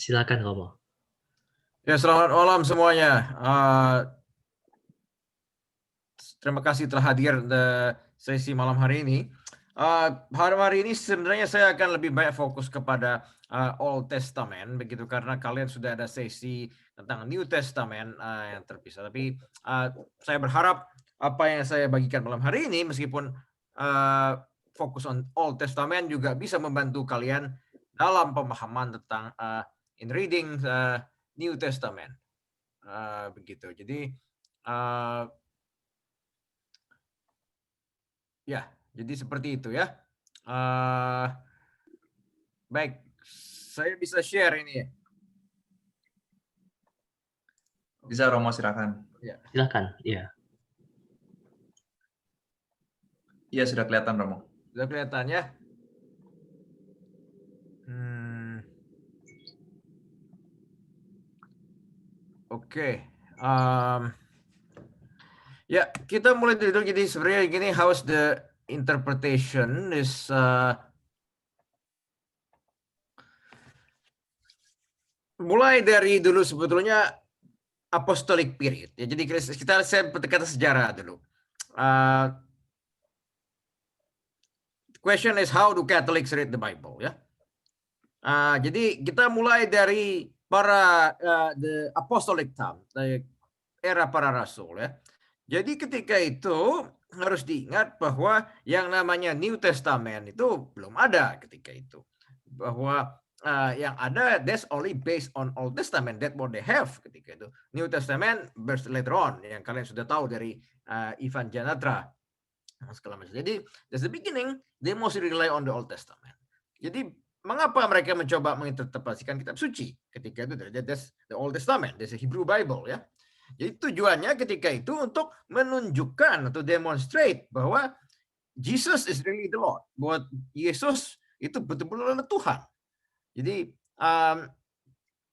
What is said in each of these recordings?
Silakan Romo. Ya, selamat malam semuanya. Terima kasih telah hadir di sesi malam hari ini. Hari ini sebenarnya saya akan lebih banyak fokus kepada Old Testament, begitu, karena kalian sudah ada sesi tentang New Testament yang terpisah. Tapi saya berharap apa yang saya bagikan malam hari ini, meskipun fokus on Old Testament, juga bisa membantu kalian dalam pemahaman tentang in reading New Testament. Begitu. Jadi ya, jadi seperti itu ya. Baik, saya bisa share ini. Bisa, Romo, silakan. Ya. Silakan. Iya. Iya, sudah kelihatan, Romo. Sudah kelihatan ya. Oke. Ya, kita mulai dulu. Jadi sebenarnya gini, how's the interpretation is mulai dari dulu sebetulnya apostolic period. Ya, jadi saya berkata sejarah dulu. Question is how do Catholics read the Bible, ya? Jadi kita mulai dari para the apostolic time, dari era para rasul, ya. Jadi ketika itu harus diingat bahwa yang namanya New Testament itu belum ada ketika itu. Bahwa yang ada that's only based on Old Testament, that what they have ketika itu. New Testament verse later on yang kalian sudah tahu dari Ivan Janatra segala macam. Jadi that's the beginning, they mostly rely on the Old Testament. Jadi mengapa mereka mencoba menginterpretasikan kitab suci ketika itu? That's the Old Testament, that's the Hebrew Bible, ya. Jadi tujuannya ketika itu untuk menunjukkan atau demonstrate bahwa Jesus is really the Lord, bahwa Yesus itu betul-betul adalah Tuhan. Jadi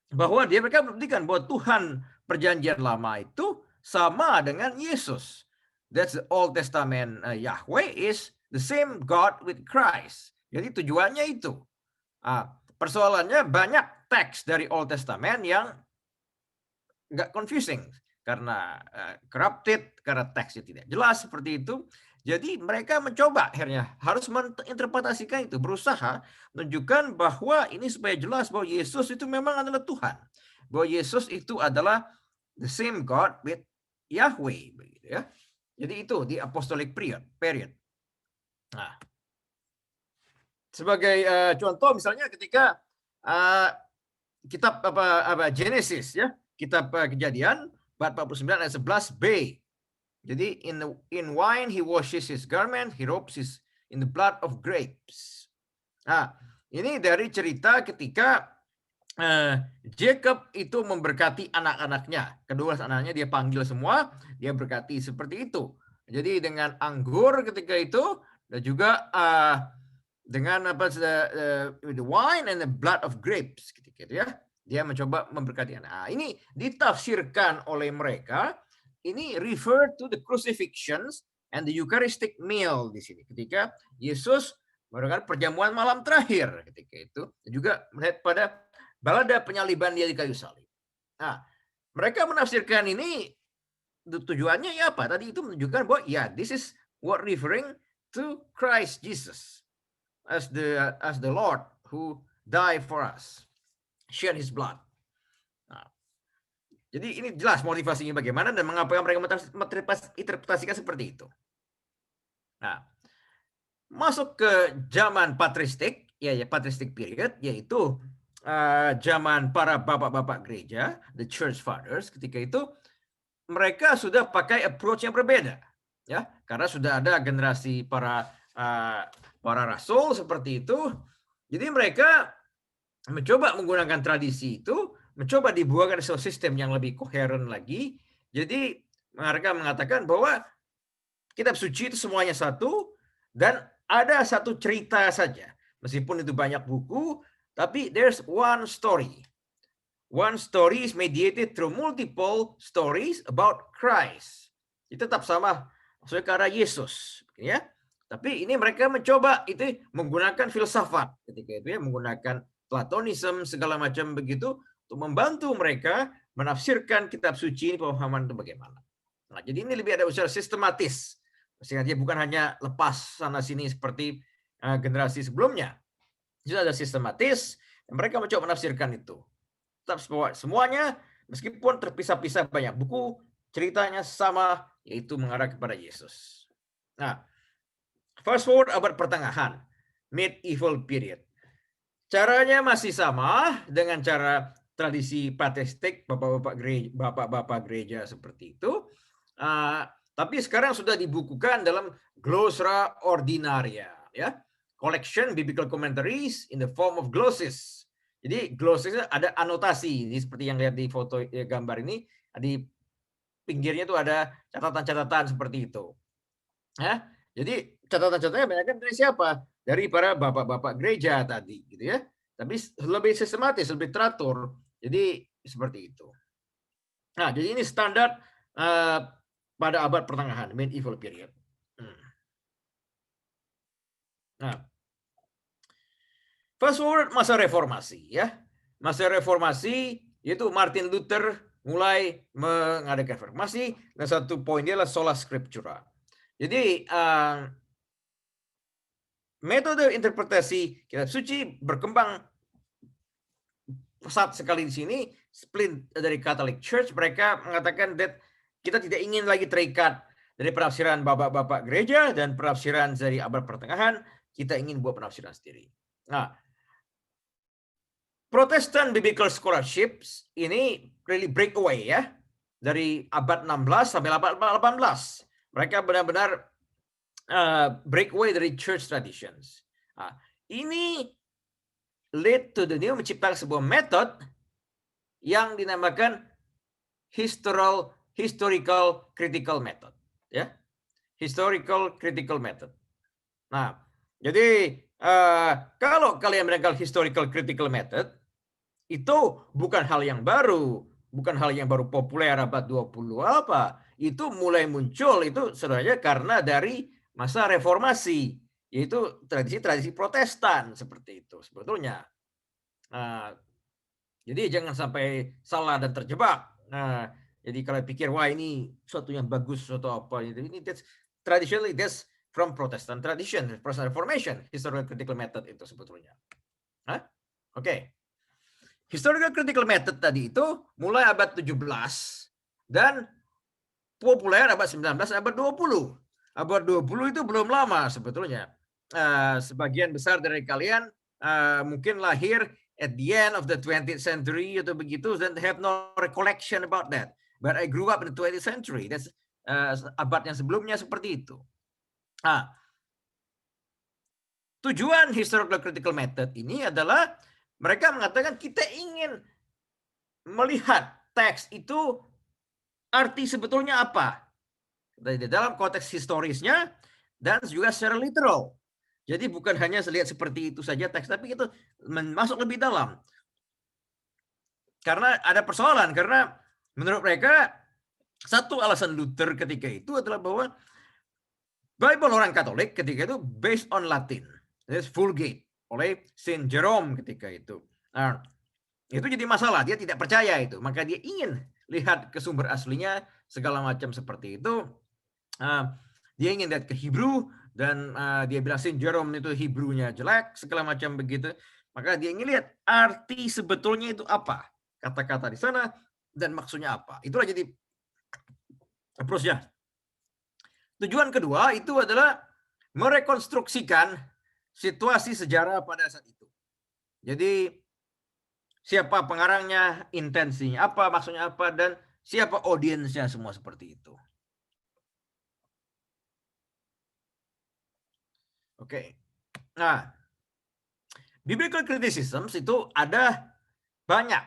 bahwa mereka membuktikan bahwa Tuhan perjanjian lama itu sama dengan Yesus. That's the Old Testament. Yahweh is the same God with Christ. Jadi tujuannya itu. Persoalannya banyak teks dari Old Testament yang nggak confusing karena corrupted, karena teksnya tidak jelas seperti itu. Jadi mereka mencoba akhirnya harus menginterpretasikan itu, berusaha menunjukkan bahwa ini supaya jelas bahwa Yesus itu memang adalah Tuhan, bahwa Yesus itu adalah the same God with Yahweh, begitu ya. Jadi itu di apostolic period. Nah, sebagai contoh misalnya ketika kitab Genesis, ya, kitab Kejadian bab 49 ayat 11b. Jadi in wine he washes his garment, he robes in the blood of grapes. Nah, ini dari cerita ketika Jacob itu memberkati anak-anaknya. Kedua anaknya dia panggil semua, dia berkati seperti itu. Jadi dengan anggur ketika itu dan juga dengan the wine and the blood of grapes ketika itu, ya. Dia mencoba memberkati anak. Nah, ini ditafsirkan oleh mereka. Ini refer to the crucifixions and the Eucharistic meal di sini. Ketika Yesus melakukan perjamuan malam terakhir ketika itu. Dan juga melihat pada balada penyaliban dia di kayu salib. Nah, mereka menafsirkan ini tujuannya ya apa? Tadi itu menunjukkan bahwa ya this is what referring to Christ Jesus as the Lord who died for us, shed his blood. Nah, jadi ini jelas motivasinya bagaimana dan mengapa mereka menginterpretasikan seperti itu. Nah, masuk ke zaman patristik, ya patristik period, yaitu zaman para bapak-bapak gereja, the church fathers, ketika itu mereka sudah pakai approach yang berbeda, ya, karena sudah ada generasi para rasul seperti itu. Jadi mereka mencoba menggunakan tradisi itu, mencoba dibuatkan sebuah sistem yang lebih koheren lagi. Jadi mereka mengatakan bahwa kitab suci itu semuanya satu dan ada satu cerita saja. Meskipun itu banyak buku, tapi there's one story. One story is mediated through multiple stories about Christ. Itu tetap sama, maksudnya ke arah Yesus, ya. Tapi ini mereka mencoba itu menggunakan filsafat ketika itu, ya, menggunakan Platonism, segala macam begitu, untuk membantu mereka menafsirkan kitab suci ini pemahaman itu bagaimana. Nah, jadi ini lebih ada usaha sistematis. Sehingga dia bukan hanya lepas sana-sini seperti generasi sebelumnya. Itu ada sistematis, dan mereka mencoba menafsirkan itu. Tetap semuanya, meskipun terpisah-pisah banyak buku, ceritanya sama, yaitu mengarah kepada Yesus. Nah, fast forward abad pertengahan, medieval period. Caranya masih sama dengan cara tradisi patristik, bapak-bapak gereja seperti itu. Tapi sekarang sudah dibukukan dalam Glossa Ordinaria, ya, collection biblical commentaries in the form of glosses. Jadi glosses ada anotasi, ini seperti yang lihat di foto gambar ini, di pinggirnya itu ada catatan-catatan seperti itu. Ya, jadi catatan-catatannya banyak dari siapa? Dari para bapak-bapak gereja tadi, gitu ya. Tapi lebih sistematis, lebih teratur. Jadi seperti itu. Nah, jadi ini standar pada abad pertengahan, medieval period. Nah, fast forward masa reformasi, ya. Masa reformasi yaitu Martin Luther mulai mengadakan reformasi, dan satu poin dia adalah sola scriptura. Jadi metode interpretasi kitab suci berkembang pesat sekali di sini. Split dari Catholic Church, mereka mengatakan that kita tidak ingin lagi terikat dari penafsiran bapak-bapak gereja dan penafsiran dari abad pertengahan, kita ingin buat penafsiran sendiri. Nah, Protestant Biblical Scholarships ini really break away, ya, dari abad 16 sampai abad 18. Mereka benar-benar break away dari church traditions. Nah, ini lead to the new, menciptakan sebuah metode yang dinamakan historical critical method, ya, historical critical method. Nah, jadi kalau kalian mendengar historical critical method, itu bukan hal yang baru, bukan hal yang baru populer abad 20 apa. Itu mulai muncul itu sebenarnya karena dari masa reformasi, yaitu tradisi-tradisi Protestan seperti itu sebetulnya. Jadi jangan sampai salah dan terjebak. Nah, jadi kalau pikir wah ini suatu yang bagus atau apa itu, ini traditionally that's from Protestant tradition, Protestant Reformation, historical critical method itu sebetulnya. Oke. Historical critical method tadi itu mulai abad 17 dan populer abad 19, abad 20. Abad 20 itu belum lama sebetulnya. Sebagian besar dari kalian mungkin lahir at the end of the 20th century atau begitu, dan have no recollection about that. But I grew up in the 20th century. That's abad yang sebelumnya seperti itu. Tujuan historical critical method ini adalah mereka mengatakan kita ingin melihat teks itu arti sebetulnya apa dari dalam konteks historisnya dan juga secara literal. Jadi bukan hanya lihat seperti itu saja teks, tapi itu masuk lebih dalam. Karena ada persoalan, karena menurut mereka satu alasan Luther ketika itu adalah bahwa Bible orang Katolik ketika itu based on Latin, that's Vulgate oleh Saint Jerome ketika itu. Nah, itu jadi masalah, dia tidak percaya itu, maka dia ingin lihat ke sumber aslinya segala macam seperti itu. Dia ingin lihat ke Hebrew, dan dia bilang Saint Jerome itu Hebrew-nya jelek segala macam begitu, maka dia ingin lihat arti sebetulnya itu apa, kata-kata di sana dan maksudnya apa. Itulah jadi approach-nya. Tujuan kedua itu adalah merekonstruksikan situasi sejarah pada saat itu. Jadi siapa pengarangnya, intensinya apa, maksudnya apa, dan siapa audiensnya, semua seperti itu. Oke. Nah, biblical criticisms itu ada banyak.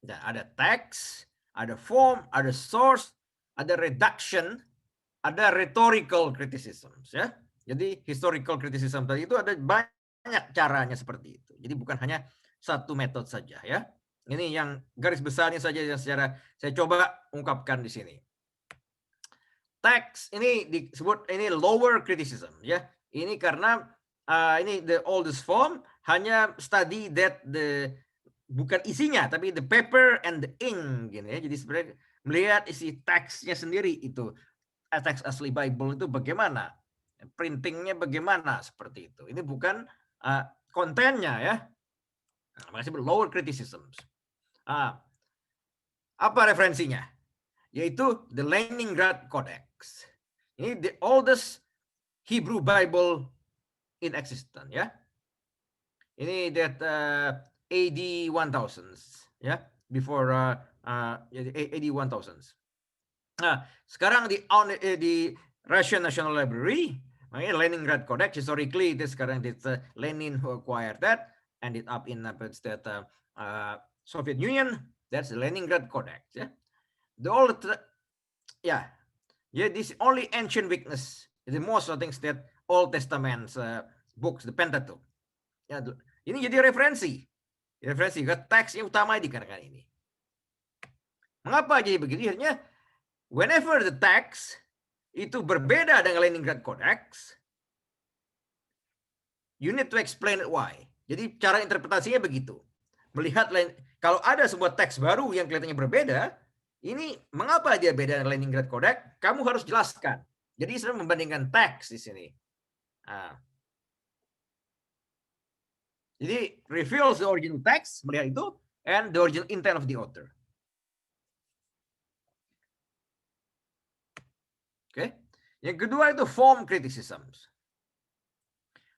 Nah, ada text, ada form, ada source, ada reduction, ada rhetorical criticisms, ya. Jadi historical criticism tadi itu ada banyak caranya seperti itu. Jadi bukan hanya satu metode saja, ya. Ini yang garis besarnya saja yang secara saya coba ungkapkan di sini. Teks ini disebut ini lower criticism, ya. Ini karena ini the oldest form, hanya study that bukan isinya, tapi the paper and the ink, gini ya. Jadi sebenarnya melihat isi teksnya sendiri itu, teks asli Bible itu bagaimana, printingnya bagaimana, seperti itu. Ini bukan kontennya ya. Makanya disebut lower criticisms. Apa referensinya? Yaitu the Leningrad Codex. Ini the oldest Hebrew Bible in existence ya. Ini that AD 1000s ya, before AD 1000s. Nah, sekarang di Russian National Library, makanya Leningrad Codex, historically itu sekarang Lenin who acquired that, ended up in Soviet Union. That's the Leningrad Codex ya. The old this only ancient witness. The most of things that Old Testament books, the Pentateuch. Ya, ini jadi referensi ke teks yang utama dikarenakan ini. Mengapa jadi begitu? Akhirnya, whenever the text itu berbeda dengan Leningrad Codex, you need to explain it why. Jadi cara interpretasinya begitu. Melihat kalau ada sebuah teks baru yang kelihatannya berbeda, ini mengapa dia beda dengan Leningrad Codex? Kamu harus jelaskan. Jadi saya membandingkan teks di sini. Jadi reveals the original text, melihat itu, and the original intent of the author. Oke. Yang kedua itu form criticisms.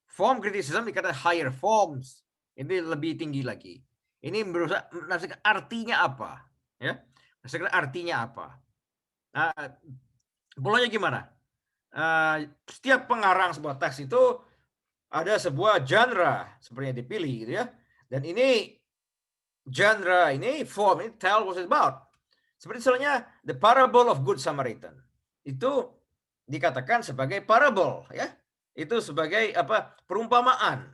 Form criticism dikatakan higher forms. Ini lebih tinggi lagi. Ini berusaha menafsirkan artinya apa, ya? Menafsirkan artinya apa? Polanya gimana? Setiap pengarang sebuah teks itu ada sebuah genre seperti yang dipilih gitu ya. Dan ini genre ini form ini tell what it's about. Seperti misalnya the parable of Good Samaritan. Itu dikatakan sebagai parable ya. Itu sebagai perumpamaan.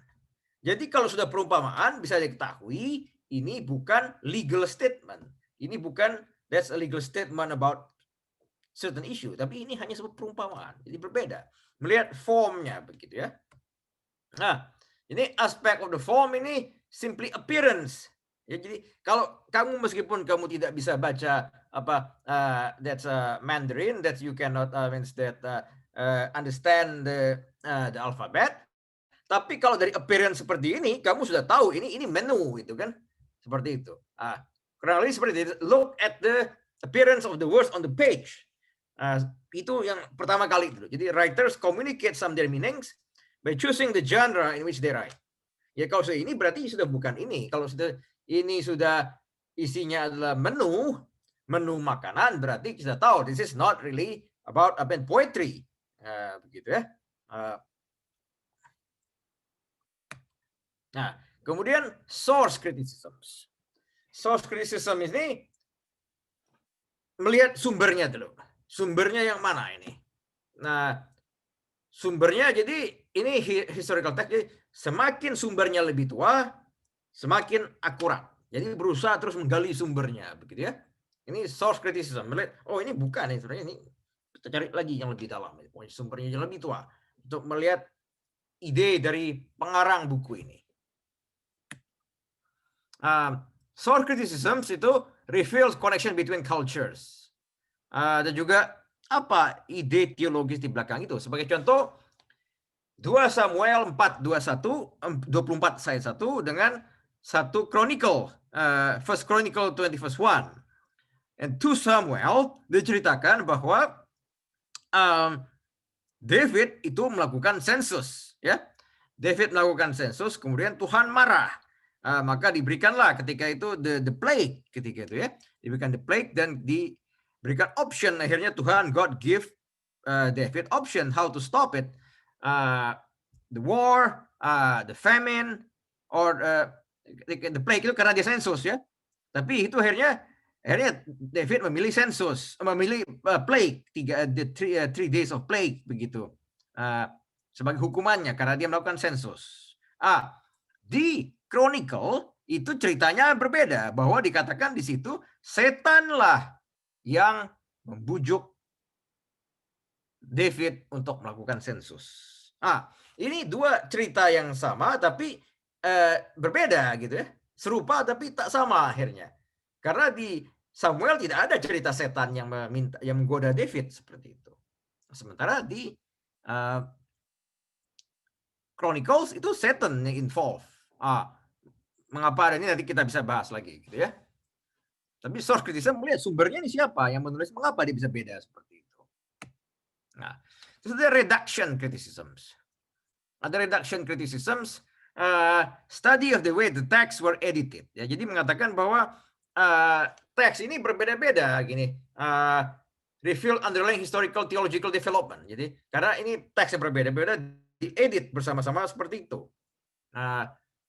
Jadi kalau sudah perumpamaan bisa diketahui ini bukan legal statement. Ini bukan that's a legal statement about certain issue, tapi ini hanya sebuah perumpamaan. Jadi berbeda. Melihat formnya begitu ya. Nah, ini aspek of the form ini simply appearance. Ya, jadi kalau kamu meskipun kamu tidak bisa baca that's Mandarin, that you cannot understand the alphabet, tapi kalau dari appearance seperti ini, kamu sudah tahu ini menu gitu kan, seperti itu. Kurang lebih seperti itu. Look at the appearance of the words on the page. Itu yang pertama kali dulu. Jadi writers communicate some their meanings by choosing the genre in which they write. Ya kalau sudah ini berarti sudah bukan ini. Kalau sudah ini sudah isinya adalah menu makanan, berarti kita tahu this is not really about poetry. Begitu ya. Nah, kemudian source criticisms. Source criticism ini melihat sumbernya dulu. Sumbernya yang mana ini? Nah, sumbernya jadi ini historical text, jadi semakin sumbernya lebih tua, semakin akurat. Jadi berusaha terus menggali sumbernya, begitu ya. Ini source criticism. Melihat, oh ini bukan, ini sebenarnya ini kita cari lagi yang lebih dalam. Sumbernya yang lebih tua untuk melihat ide dari pengarang buku ini. Source criticism itu reveals connection between cultures. Dan juga apa ide teologis di belakang itu. Sebagai contoh, 2 Samuel 4:24 ayat 1 dengan 1 Chronicle, First Chronicle 20 verse 1. And 2 Samuel diceritakan bahwa David itu melakukan sensus, ya. David melakukan sensus, kemudian Tuhan marah. Maka diberikanlah ketika itu the plague ketika itu ya. Diberikan the plague dan diberikan option, akhirnya God give David option how to stop it. The war, the famine, or the plague itu karena dia sensus ya. Tapi itu akhirnya David memilih sensus, memilih plague, 3 days of plague begitu sebagai hukumannya karena dia melakukan sensus. Di Chronicle itu ceritanya berbeda, bahwa dikatakan di situ setanlah yang membujuk David untuk melakukan sensus. ini dua cerita yang sama tapi berbeda gitu ya. Serupa tapi tak sama akhirnya. Karena di Samuel tidak ada cerita setan yang menggoda David seperti itu. Sementara di Chronicles itu setan yang involved. Mengapa ada ini nanti kita bisa bahas lagi gitu ya. Tapi source criticism melihat sumbernya ini siapa yang menulis, mengapa dia bisa beda seperti itu. Nah, terus ada redaction criticisms. Ada redaction criticisms, study of the way the texts were edited. Ya, jadi mengatakan bahwa teks ini berbeda-beda gini. Reveal underlying historical theological development. Jadi karena ini teks yang berbeda-beda diedit bersama-sama seperti itu.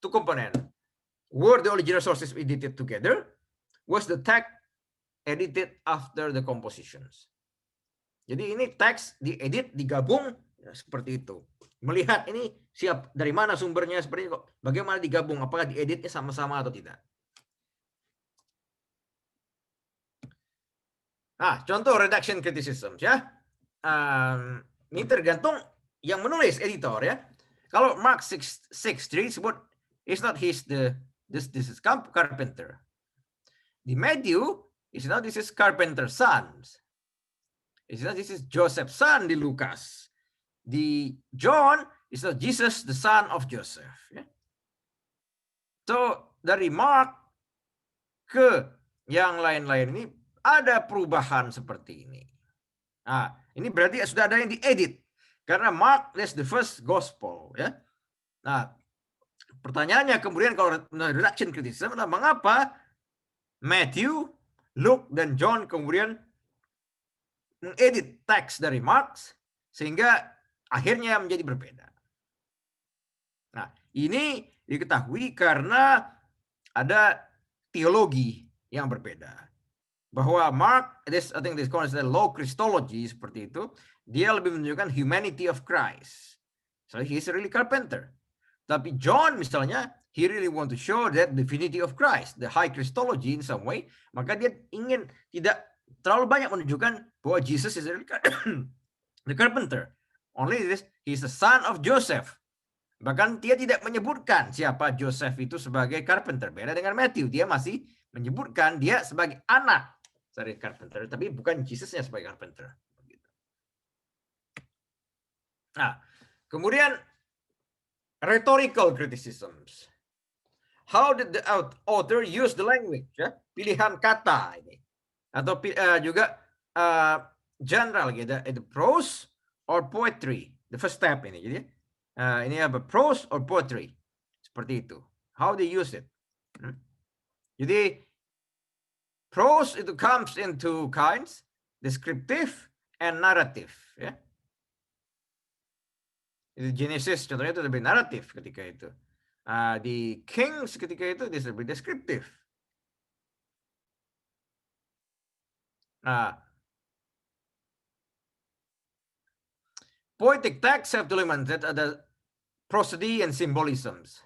Two component. Were the original sources edited together? Was the text edited after the compositions? Jadi ini teks diedit, digabung ya, seperti itu. Melihat ini siap dari mana sumbernya seperti itu, bagaimana digabung, apakah dieditnya sama-sama atau tidak. Nah, contoh redaction criticism ya. Ini tergantung yang menulis editor ya. Kalau Mark 6:3 sebut it's not this is carpenter. Di Matthew it's not this is carpenter's sons. It's not this is Joseph's son di Lukas. Di John it's not Jesus the son of Joseph. Ya. So dari Mark ke yang lain-lain ini ada perubahan seperti ini. Nah, ini berarti sudah ada yang diedit. Karena Mark is the first gospel. Ya. Nah, pertanyaannya kemudian kalau redaction criticism adalah mengapa Matthew, Luke, dan John kemudian mengedit teks dari Mark sehingga akhirnya menjadi berbeda. Nah, ini diketahui karena ada teologi yang berbeda. Bahwa Mark, I think this is the low Christology seperti itu, dia lebih menunjukkan humanity of Christ. So he's really carpenter. Tapi John misalnya, he really want to show that divinity of Christ, the high Christology in some way. Maka dia ingin tidak terlalu banyak menunjukkan bahwa Jesus is really the carpenter. Only this, he's the son of Joseph. Bahkan dia tidak menyebutkan siapa Joseph itu sebagai carpenter. Beda dengan Matthew, dia masih menyebutkan dia sebagai anak dari carpenter, tapi bukan Jesusnya sebagai carpenter. Nah, kemudian rhetorical criticisms. How did the author use the language? Ya? Pilihan kata ini, atau juga general gitu, the prose or poetry. The first step ini, jadi ini apa prose or poetry seperti itu. How they use it. Jadi prose itu comes in two kinds, descriptive and narrative. Ya. Itu Genesis contohnya itu lebih naratif ketika itu. Di Kings ketika itu dia lebih deskriptif. Poetic texts have two elements that ada prosody and symbolisms.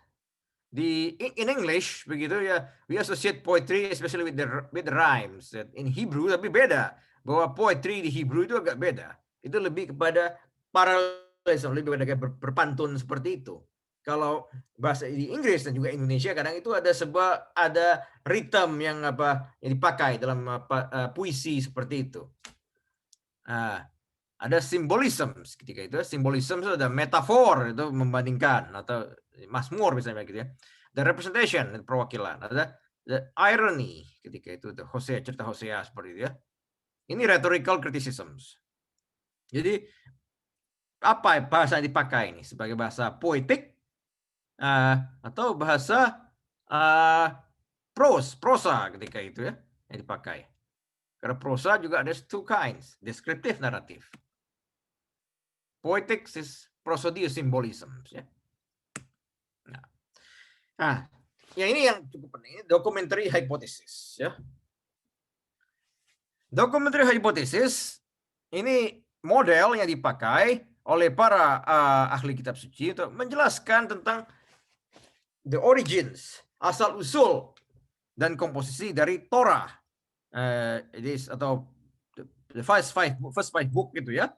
In English begitu ya, we associate poetry especially with the rhymes. In Hebrew tapi beda, bahwa poetry di Hebrew itu agak beda. Itu lebih kepada parallelism, lebih kepada berpantun seperti itu. Kalau bahasa di Inggris dan juga Indonesia kadang itu ada rhythm yang dipakai dalam puisi seperti itu. Ada symbolism ketika itu. Symbolism itu ada metafor itu membandingkan atau Mazmur misalnya gitu ya. The representation, perwakilan. Ada the irony ketika itu Hosea, cerita Hosea seperti itu ya. Ini rhetorical criticisms. Jadi apa bahasa yang dipakai ini sebagai bahasa poetik atau bahasa prosa ketika itu ya yang dipakai. Karena prosa juga ada two kinds, descriptive, narrative. Poetics is prosody symbolisms ya. Nah, yang ini yang cukup penting, documentary hypothesis ya. Documentary hypothesis ini model yang dipakai oleh para ahli kitab suci untuk menjelaskan tentang the origins, asal usul dan komposisi dari Torah, atau the first five book gitu ya.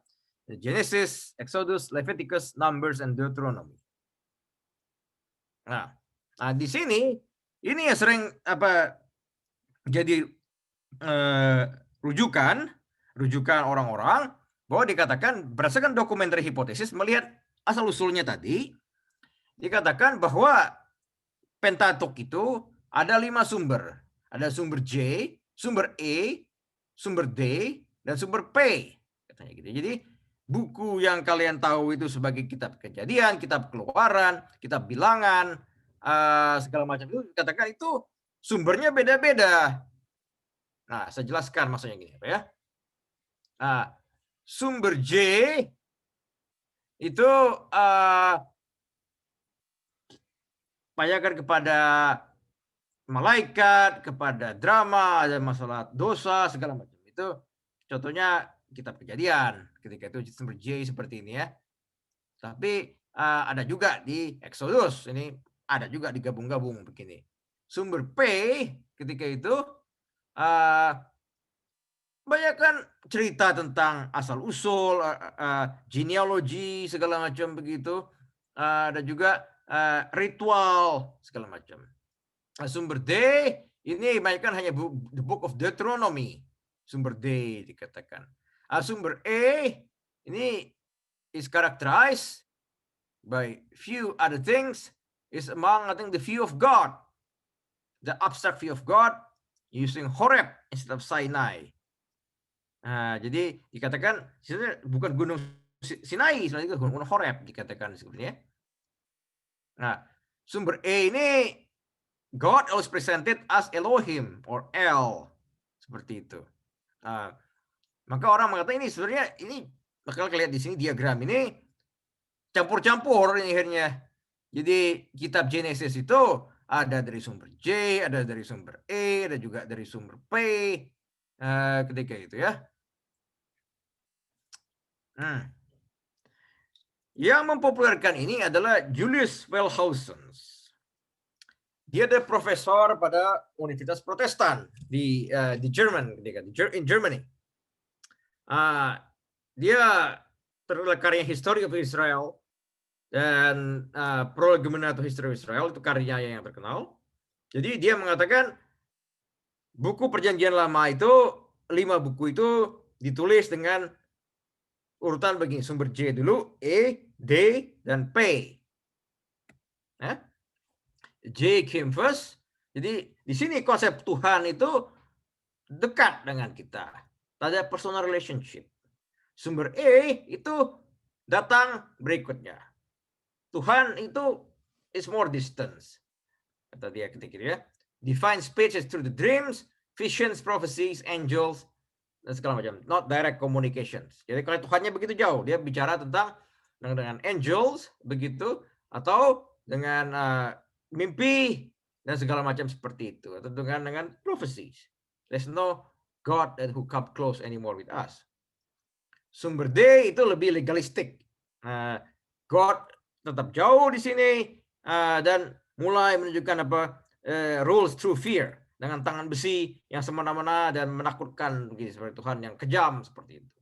Genesis, Exodus, Leviticus, Numbers, and Deuteronomy. Nah, di sini ini yang sering jadi rujukan orang-orang bahwa dikatakan berdasarkan dokumenter hipotesis melihat asal usulnya tadi, dikatakan bahwa Pentateuch itu ada 5 sumber. Ada sumber J, sumber E, sumber D, dan sumber P. Katanya gitu. Jadi buku yang kalian tahu itu sebagai kitab Kejadian, kitab Keluaran, kitab Bilangan, segala macam itu dikatakan itu sumbernya beda-beda. Nah, saya jelaskan maksudnya gini ya. Nah, sumber J itu payakan kepada malaikat, kepada drama, ada masalah dosa, segala macam. Itu contohnya kitab Kejadian. Ketika itu sumber J seperti ini ya. Tapi ada juga di Exodus. Ini ada juga digabung-gabung begini. Sumber P ketika itu banyakkan cerita tentang asal-usul, genealogi, segala macam begitu. Ada juga ritual, segala macam. Sumber D ini banyakkan hanya the book of Deuteronomy. Sumber D dikatakan. Sumber E ini is characterized by few other things, is among I think the view of God, the abstract view of God using Horeb instead of Sinai. Jadi dikatakan sebenarnya bukan gunung Sinai, sebenarnya itu gunung Horeb dikatakan sebenarnya. Nah, sumber E ini God always presented as Elohim or El, seperti itu. Maka orang mengatakan ini sebenarnya ini bakal kalian di sini diagram ini campur-campur ini akhirnya. Jadi kitab Genesis itu ada dari sumber J, ada dari sumber E, ada juga dari sumber P, ketika itu ya. Yang mempopulerkan ini adalah Julius Wellhausen. Dia adalah profesor pada Universitas Protestan di Germany. Dia terkenal karya History of Israel dan Prolegomena atau History of Israel, itu karyanya yang terkenal. Jadi dia mengatakan buku Perjanjian Lama itu 5 buku itu ditulis dengan urutan begini, sumber J dulu, E, D, dan P. J came first. Jadi di sini konsep Tuhan itu dekat dengan kita. Ada personal relationship. Sumber E itu datang berikutnya. Tuhan itu is more distance. Kata dia ketika ya. Define speeches through the dreams, visions, prophecies, angels, dan segala macam. Not direct communications. Jadi kalau Tuhannya begitu jauh, dia bicara tentang dengan angels begitu, atau dengan mimpi dan segala macam seperti itu, atau dengan prophecies. There's no God that who come close anymore with us. Sumber D itu lebih legalistik. God tetap jauh di sini dan mulai menunjukkan rules through fear, dengan tangan besi yang semena-mena dan menakutkan begitu, seperti Tuhan yang kejam seperti itu.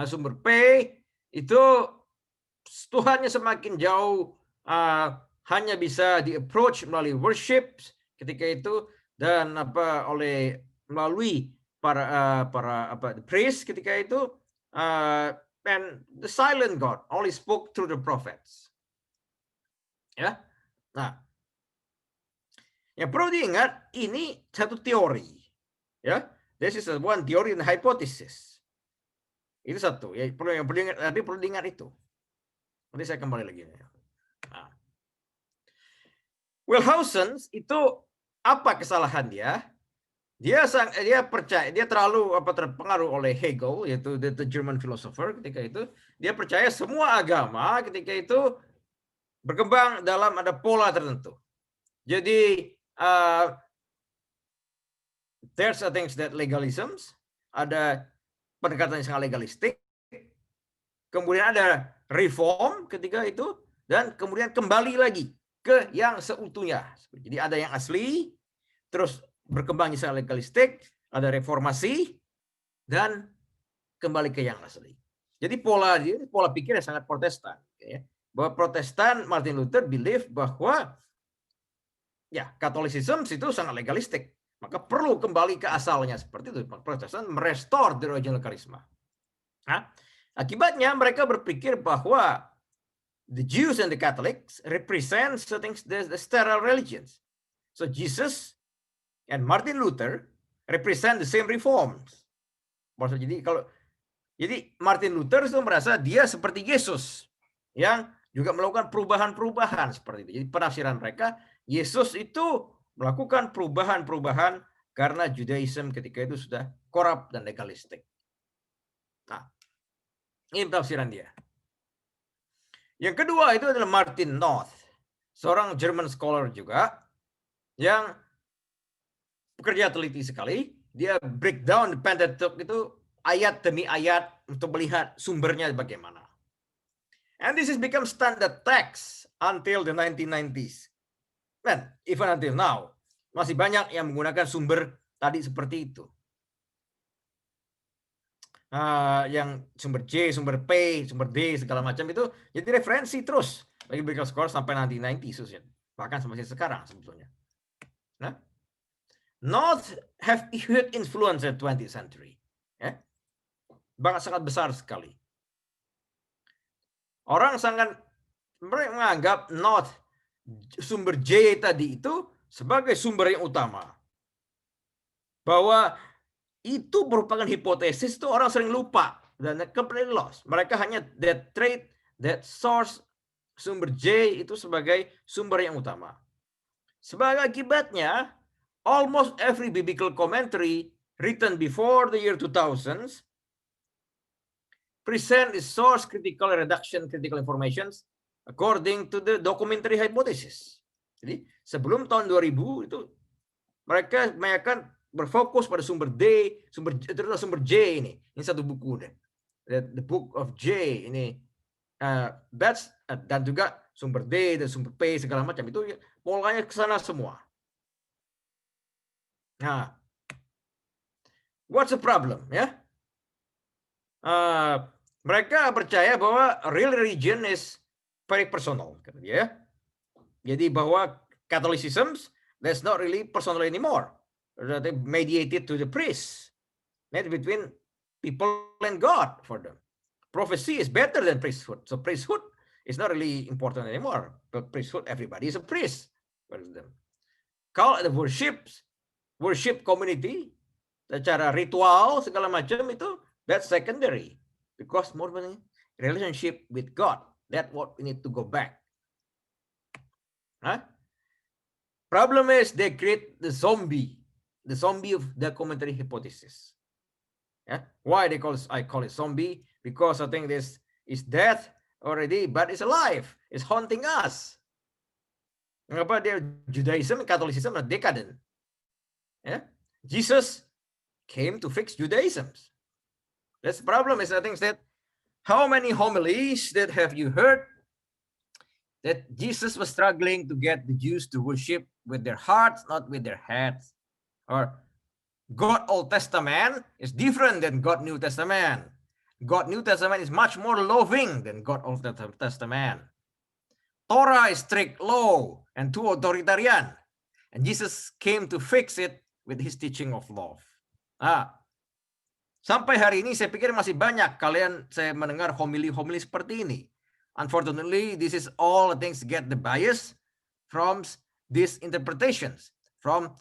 Sumber P itu Tuhannya semakin jauh, hanya bisa di approach melalui worship ketika itu, dan melalui para the priest ketika itu, and the silent God only spoke through the prophets. Ya. Nah, yang perlu diingat ini satu teori. Ya, this is one theory and hypothesis. Itu satu. Ya, perlu diingat, tapi perlu diingat itu. Nanti saya kembali lagi. Nah. Wellhausen itu apa kesalahan dia? Dia percaya, dia terlalu terpengaruh oleh Hegel, yaitu the German philosopher ketika itu. Dia percaya semua agama ketika itu berkembang dalam ada pola tertentu. Jadi there's a things that legalisms, ada pendekatan yang sangat legalistik. Kemudian ada reform ketika itu, dan kemudian kembali lagi ke yang seutuhnya. Jadi ada yang asli, terus berkembangnya sangat legalistik, ada reformasi, dan kembali ke yang asli. Jadi pola pikir yang sangat Protestan. Ya. Bahwa Protestan, Martin Luther believe bahwa ya Catholicism itu sangat legalistik. Maka perlu kembali ke asalnya seperti itu. Protestan merestore the original charisma. Nah, akibatnya mereka berpikir bahwa the Jews and the Catholics represent the sterile religions. So Jesus and Martin Luther represent the same reforms. Jadi Martin Luther itu merasa dia seperti Yesus yang juga melakukan perubahan-perubahan seperti itu. Jadi penafsiran mereka, Yesus itu melakukan perubahan-perubahan karena Judaism ketika itu sudah korup dan legalistik. Nah, ini penafsiran dia. Yang kedua itu adalah Martin North, seorang German scholar juga yang pekerja teliti sekali. Dia breakdown the Pentateuch itu ayat demi ayat untuk melihat sumbernya bagaimana. And this has become standard text until the 1990s. And even until now, masih banyak yang menggunakan sumber tadi seperti itu. Yang sumber J, sumber P, sumber D, segala macam itu jadi referensi terus bagi biblical scholar sampai 1990s, bahkan sampai sekarang sebetulnya. Nah, North have huge influence in 20th century. Sangat besar sekali. Orang sangat menganggap North sumber J tadi itu sebagai sumber yang utama. Bahwa itu merupakan hipotesis itu orang sering lupa dan completely lost. Mereka hanya that source sumber J itu sebagai sumber yang utama. Sebagai akibatnya, almost every biblical commentary written before the year 2000s present its source critical reduction critical informations according to the documentary hypothesis. Jadi sebelum tahun 2000 itu mereka kebanyakan berfokus pada sumber D, terutama sumber J ini. Ini satu buku deh. The Book of J ini. Dan juga sumber D dan sumber P segala macam itu polanya ke sana semua. Nah, what's the problem ya? Mereka percaya bahwa real religion is very personal, kata dia. Jadi bahwa Catholicism that's not really personal anymore. They mediated to the priest, not between people and God for them. Prophecy is better than priesthood. So priesthood is not really important anymore. But priesthood, everybody is a priest for them. Kalau the worship community, secara ritual segala macam itu, that's secondary. Because more than relationship with God, that's what we need to go back. Problem is they create the zombie of the commentary hypothesis. Why I call it zombie? Because I think this is death already, but it's alive. It's haunting us. Mengapa dia Judaism, Catholicism are decadent? Jesus came to fix Judaism. That's the problem. Is I think that how many homilies that have you heard that Jesus was struggling to get the Jews to worship with their hearts, not with their heads? Or God Old Testament is different than God New Testament. God New Testament is much more loving than God Old Testament. Torah is strict law and too authoritarian. And Jesus came to fix it with his teaching of love. Sampai hari ini saya pikir masih banyak saya mendengar homili-homili seperti ini. Unfortunately, this is all things get the bias from these interpretations, from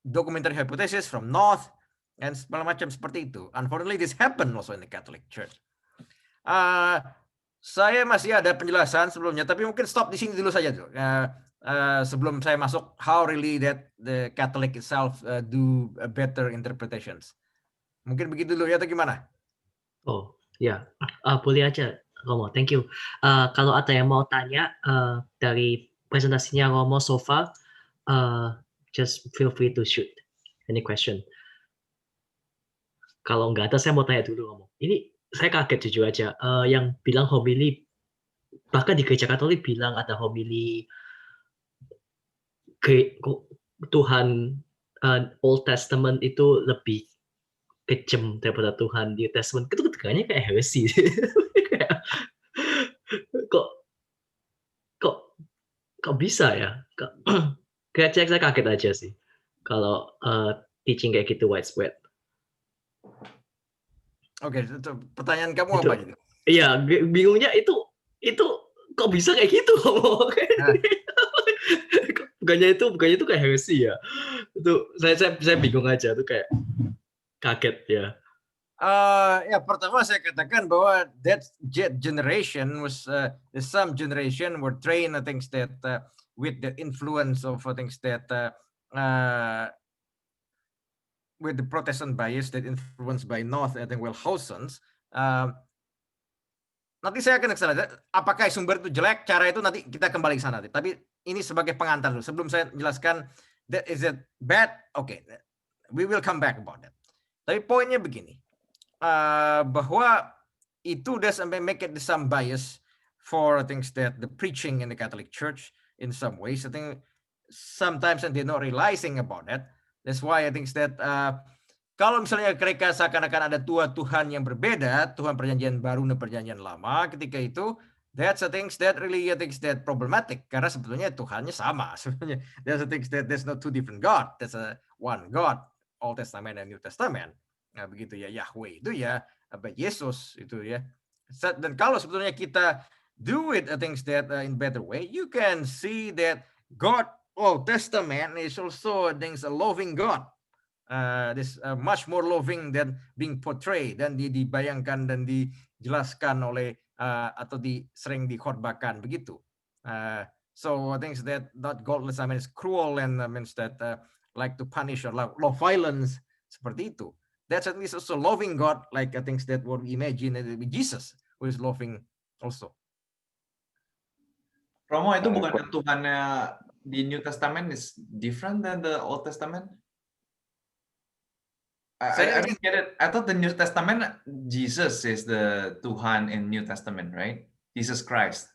documentary hypothesis, from North, and segala macam seperti itu. Unfortunately, this happened also in the Catholic Church. Saya masih ada penjelasan sebelumnya, tapi mungkin stop di sini dulu saja dulu. Sebelum saya masuk how really that the Catholic itself do better interpretations. Mungkin begitu dulu ya atau gimana? Oh ya, boleh aja Romo, thank you. Kalau ada yang mau tanya dari presentasinya Romo so far, just feel free to shoot any question. Kalau nggak ada, saya mau tanya dulu Romo. Ini saya kaget jujur aja, yang bilang homili, bahkan di gereja Katolik bilang ada homili Tuhan Old Testament itu lebih kejam daripada Tuhan di New Testament, itu kedengarannya kayak heresy. Kayak, kok kok kok bisa ya? Kayak saya kaget aja sih kalau teaching kayak gitu widespread. Oke, itu pertanyaan kamu Itu, apa jadi? iya, bingungnya itu kok bisa kayak gitu? Nah. bukannya itu kayak heresy ya? Itu saya bingung aja tuh kayak kaget ya. Ya pertama saya katakan bahwa that generation was some generation were trained I think that with the influence of things that with the Protestant bias that influenced by North I think Wellhausen. Nanti saya akan ke sana. Apakah sumber itu jelek? Cara itu nanti kita kembali ke sana. Tapi ini sebagai pengantar dulu. Sebelum saya menjelaskan that is it bad? Okay, we will come back about that. Tapi poinnya begini. Bahwa itu udah sampai make it some bias for things that the preaching in the Catholic Church in some ways. I think sometimes they're not realizing about that. That's why I think that kalau misalnya mereka seakan-akan ada dua Tuhan yang berbeda, Tuhan perjanjian baru dan perjanjian lama, ketika itu that's the things that really I think that problematic karena sebetulnya Tuhannya sama. Sebenarnya there's the things that there's not two different God, there's a one God, Old Testament dan New Testament. Nah, begitu ya, Yahweh itu ya, apa Yesus itu ya. Dan kalau sebetulnya kita do it I think that in better way, you can see that God Old Testament is also things a loving God. This much more loving than being portrayed dan dibayangkan dan dijelaskan oleh atau sering dikhotbahkan begitu. So I think that not godless, I mean, it's cruel and means that like to punish or love violence seperti itu. That's at least also loving God, like I think that what we imagine with Jesus, who is loving also. Romo, itu bukan Tuhannya di New Testament is different than the Old Testament? I don't get it. I thought the New Testament, Jesus is the Tuhan in New Testament, right? Jesus Christ.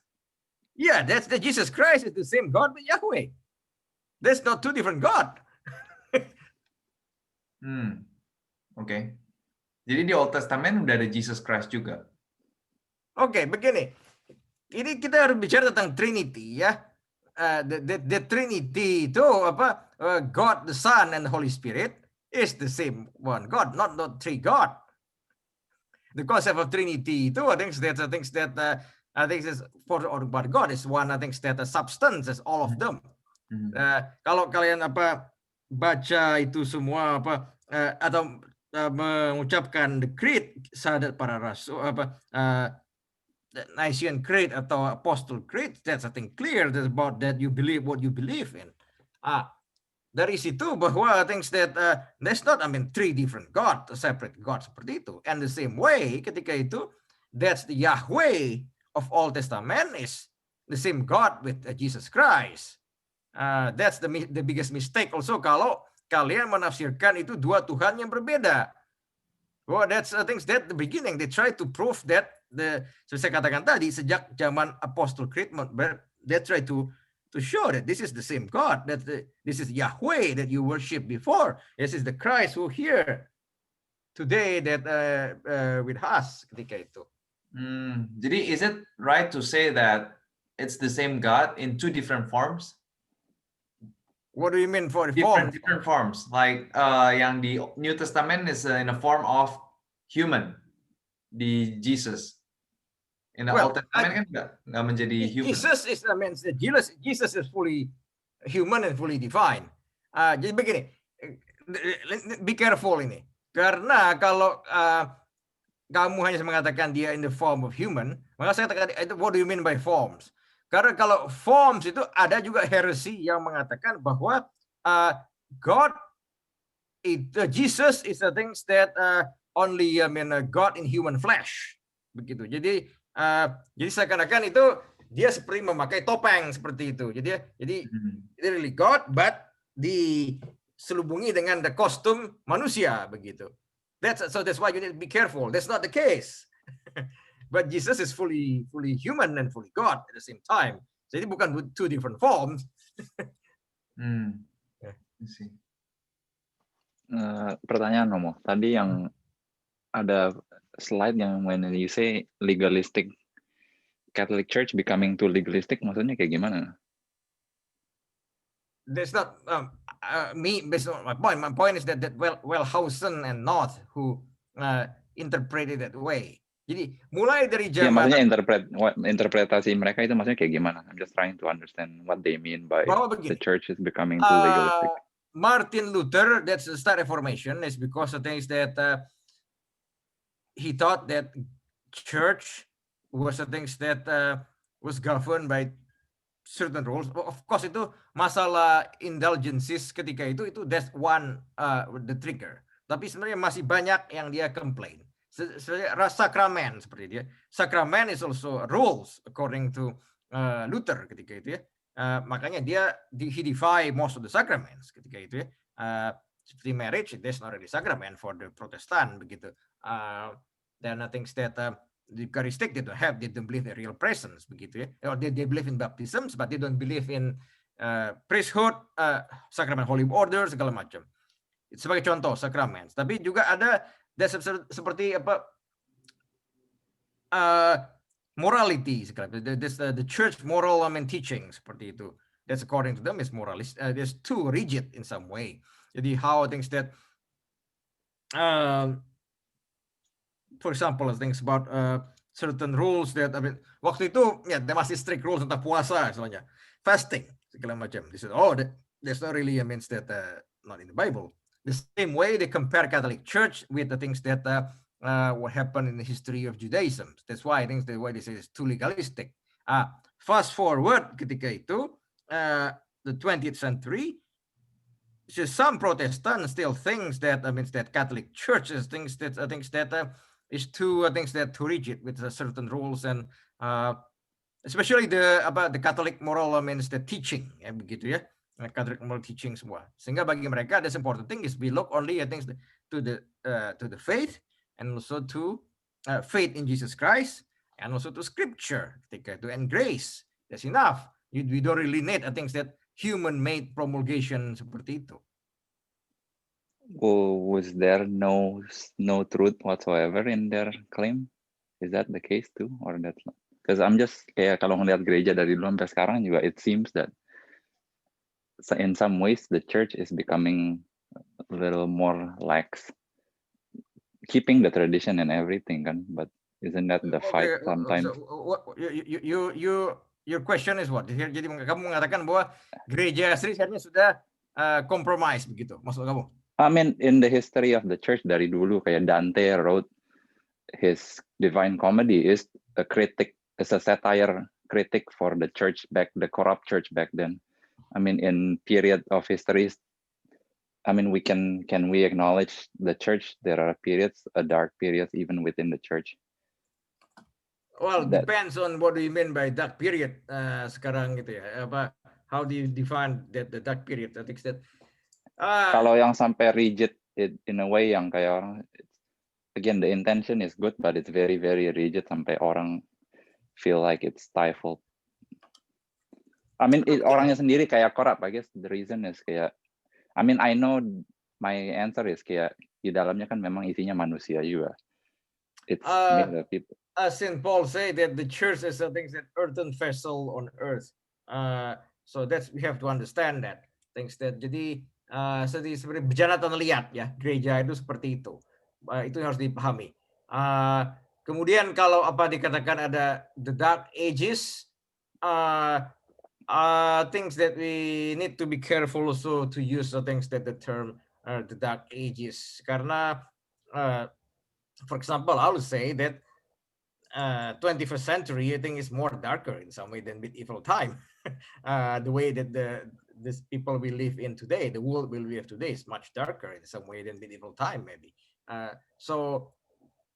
Yeah, that's the Jesus Christ is the same God with Yahweh. That's not two different God. Oke. Jadi di Old Testament udah ada Jesus Christ juga. Oke, begini. Ini kita harus bicara tentang Trinity ya. The Trinity itu apa? God the Son and the Holy Spirit is the same one God, not three God. The concept of Trinity itu I think is for about God is one. I think that the substance is all of them. Kalau kalian baca itu semua atau mengucapkan the creed sahadat para rasul Nicene Creed atau Apostle Creed, that's I think clear that about that you believe what you believe in. Dari situ bahwa I think that there's not three different God, separate God seperti itu. And the same way ketika itu that's the Yahweh of Old Testament is the same God with Jesus Christ. That's the biggest mistake also kalau kalian menafsirkan itu dua Tuhan yang berbeda. Well, that's I think that the beginning they try to prove that saya katakan tadi sejak zaman Apostle Creed, they try to show that this is the same God, that this is Yahweh that you worship before. This is the Christ who here today that with us ketika itu. Jadi is it right to say that it's the same God in two different forms? What do you mean for form? Different forms. Like yang di New Testament is in a form of human, di Jesus. In the Old Testament kan nggak menjadi human. Jesus is fully human and fully divine. Jadi begini, be careful ini. Karena kalau kamu hanya mengatakan dia in the form of human, maka saya katakan, what do you mean by forms? Karena kalau forms itu ada juga heresy yang mengatakan bahwa Jesus is the things that only God in human flesh, begitu. Jadi seakan-akan itu dia seperti memakai topeng seperti itu. Jadi really God, but diselubungi dengan the kostum manusia begitu. That's why you need to be careful. That's not the case. But Jesus is fully human and fully God at the same time. Jadi bukan two different forms. Pertanyaan Romo, tadi yang ada slide yang when you say legalistic Catholic Church becoming too legalistic, maksudnya kayak gimana? That's not me based on my point. My point is that Wellhausen and North who interpreted that way. Jadi mulai dari Ya, zaman maksudnya interpretasi mereka itu maksudnya kayak gimana? I'm just trying to understand what they mean by bahwa the begini, church is becoming too legalistic. Martin Luther, that's the start Reformation, is because of things that he thought that church was the things that was governed by certain rules. Of course itu masalah indulgences ketika itu that's one the trigger. Tapi sebenarnya masih banyak yang dia complain. Sakramen seperti dia. Sakramen is also rules according to Luther ketika itu ya. Makanya he defy most of the sacraments ketika itu ya. Seperti marriage, there's not really sacrament for the Protestant begitu. Dan I think that the Eucharistic they don't believe in real presence begitu ya. Or they believe in baptisms, but they don't believe in priesthood, sacrament holy order segala macam. Itu sebagai contoh sakramen. Tapi juga ada seperti apa morality segala. The church moral teaching seperti itu. That's according to them is moralist. There's too rigid in some way. Jadi how things that for example, things about certain rules that waktu itu ya there masih strict rules tentang puasa misalnya, fasting segala macam. They said, there's not really means that not in the Bible. The same way they compare Catholic Church with the things that what happened in the history of Judaism. That's why I think the way they say it's too legalistic. Fast forward ketika itu the 20th century. So some Protestants still thinks that that Catholic Church is thinks that is too too rigid with certain rules and especially the Catholic moral the teaching ya begitu ya, Catholic moral teaching semua. Sehingga bagi mereka the important thing is we look only to the faith and also to faith in Jesus Christ and also to Scripture ketika itu and grace. That's enough. We don't really need that human-made promulgation seperti itu. Was there no truth whatsoever in their claim? Is that the case too, or that's not? Because I'm just kayak kalau ngeliat gereja dari dulu sampai sekarang juga, it seems that in some ways the church is becoming a little more lax, keeping the tradition and everything kan, but isn't that the fight sometimes? So, your question is what? Jadi kamu mengatakan bahwa gereja Sri seharusnya sudah compromise begitu, maksud kamu? I mean, in the history of the church dari dulu, kayak Dante wrote his Divine Comedy is a satire critic for the church the corrupt church back then. I mean, in period of history, I mean, can we acknowledge the church? There are periods, dark periods, even within the church. Well, depends on what do you mean by dark period sekarang gitu ya. How do you define the dark period? I think that kalau yang sampai rigid in a way yang kayak orang, again the intention is good but it's very very rigid sampai orang feel like it's stifled. I mean orangnya sendiri kayak corrupt. I guess the reason is kayak, I mean I know my answer is kayak di dalamnya kan memang isinya manusia juga. It's made of people. Saint Paul say that the church is a earthen vessel on earth. So that's we have to understand that things that jadi seperti bejana tanah liat ya, gereja itu seperti itu. Itu yang harus dipahami. Kemudian kalau dikatakan ada the dark ages, things that we need to be careful also to use the things that the term the dark ages, karena for example I would say that 21st century I think is more darker in some way than medieval time. The way that these people we live in today, the world we live today is much darker in some way than medieval time maybe. So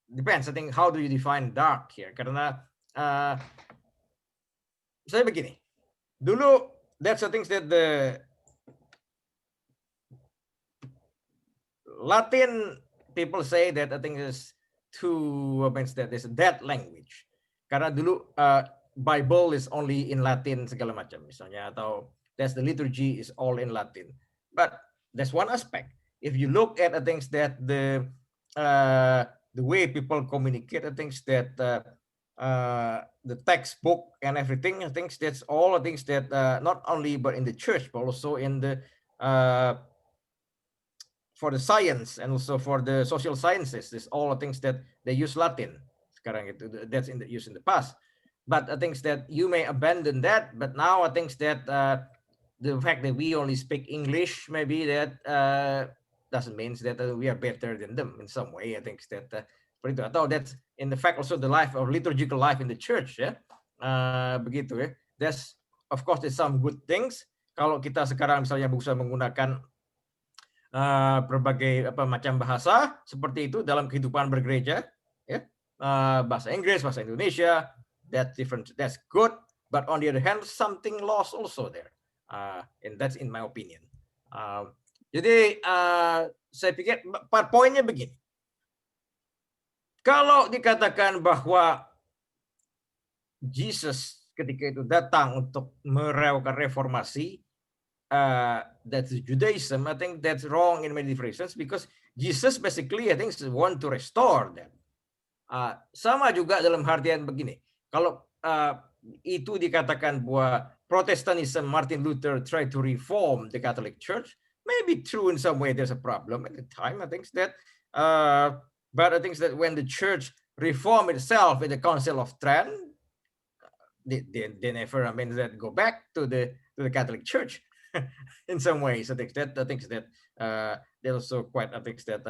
depends. I think how do you define dark here? Karena saya begini, dulu that's the things that the Latin people say that I think is too means that there's a dead language. Karena dulu Bible is only in Latin segala macam misalnya, atau that's the liturgy is all in Latin. But that's one aspect. If you look at the things that the the way people communicate, I think that the textbook and everything, I think that's all things that not only but in the church, but also in the for the science and also for the social sciences. There's all the things that they use Latin. Sekarang itu that's in the use in the past. But I think that you may abandon that. But now I think that the fact that we only speak English, maybe that doesn't mean that we are better than them in some way. I think that atau that's in the fact also the life of liturgical life in the church, ya. Begitu ya. There's of course there's some good things. Kalau kita sekarang misalnya bisa menggunakan berbagai macam bahasa seperti itu dalam kehidupan bergereja, ya, bahasa Inggris, bahasa Indonesia, that's different, that's good. But on the other hand, something lost also there, and that's in my opinion. Jadi saya pikir poinnya begini, kalau dikatakan bahwa Jesus ketika itu datang untuk merayakan reformasi, that's Judaism. I think that's wrong in many different reasons because Jesus basically I think want to restore that. Sama juga dalam artian begini, kalau itu dikatakan bahwa Protestantism, Martin Luther tried to reform the Catholic Church, maybe true in some way. There's a problem at the time. I think that, but I think that when the Church reformed itself in the Council of Trent, they never, I mean, that go back to the Catholic Church. In some ways, I think that they also quite, I think that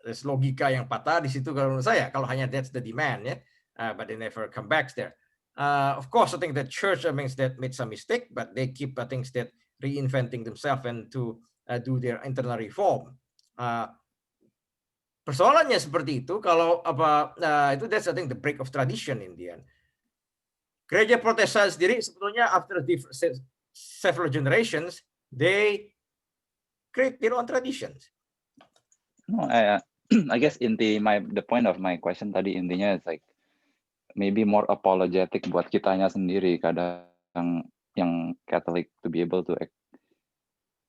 there's logika yang patah di situ kalau menurut saya. Kalau hanya that's the demand, ya, but they never come back there. Of course, I think the church means that made some mistake, but they keep, I think that reinventing themselves and to do their internal reform. Persoalannya seperti itu. Kalau itu that's I think the break of tradition in the end. Gereja Protestan sendiri sebetulnya after several generations, they create their own traditions. No, I guess the point of my question tadi intinya is like maybe more apologetic buat kitanya sendiri kadang yang Catholic to be able to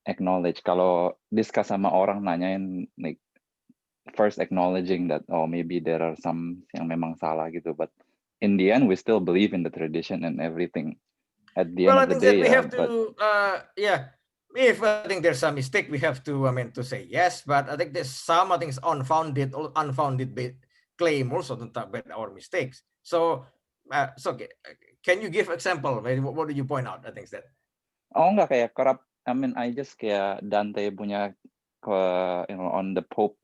acknowledge kalau discuss sama orang nanyain like first acknowledging that maybe there are some yang memang salah gitu, but in the end we still believe in the tradition and everything. At the end of the day, we have to, if I think there's some mistake, we have to, to say yes, but I think there's some, I think, unfounded claim also about our mistakes. So, can you give example? What do you point out? I think that. Enggak kayak corrupt. I mean, I just kayak Dante punya, on the Pope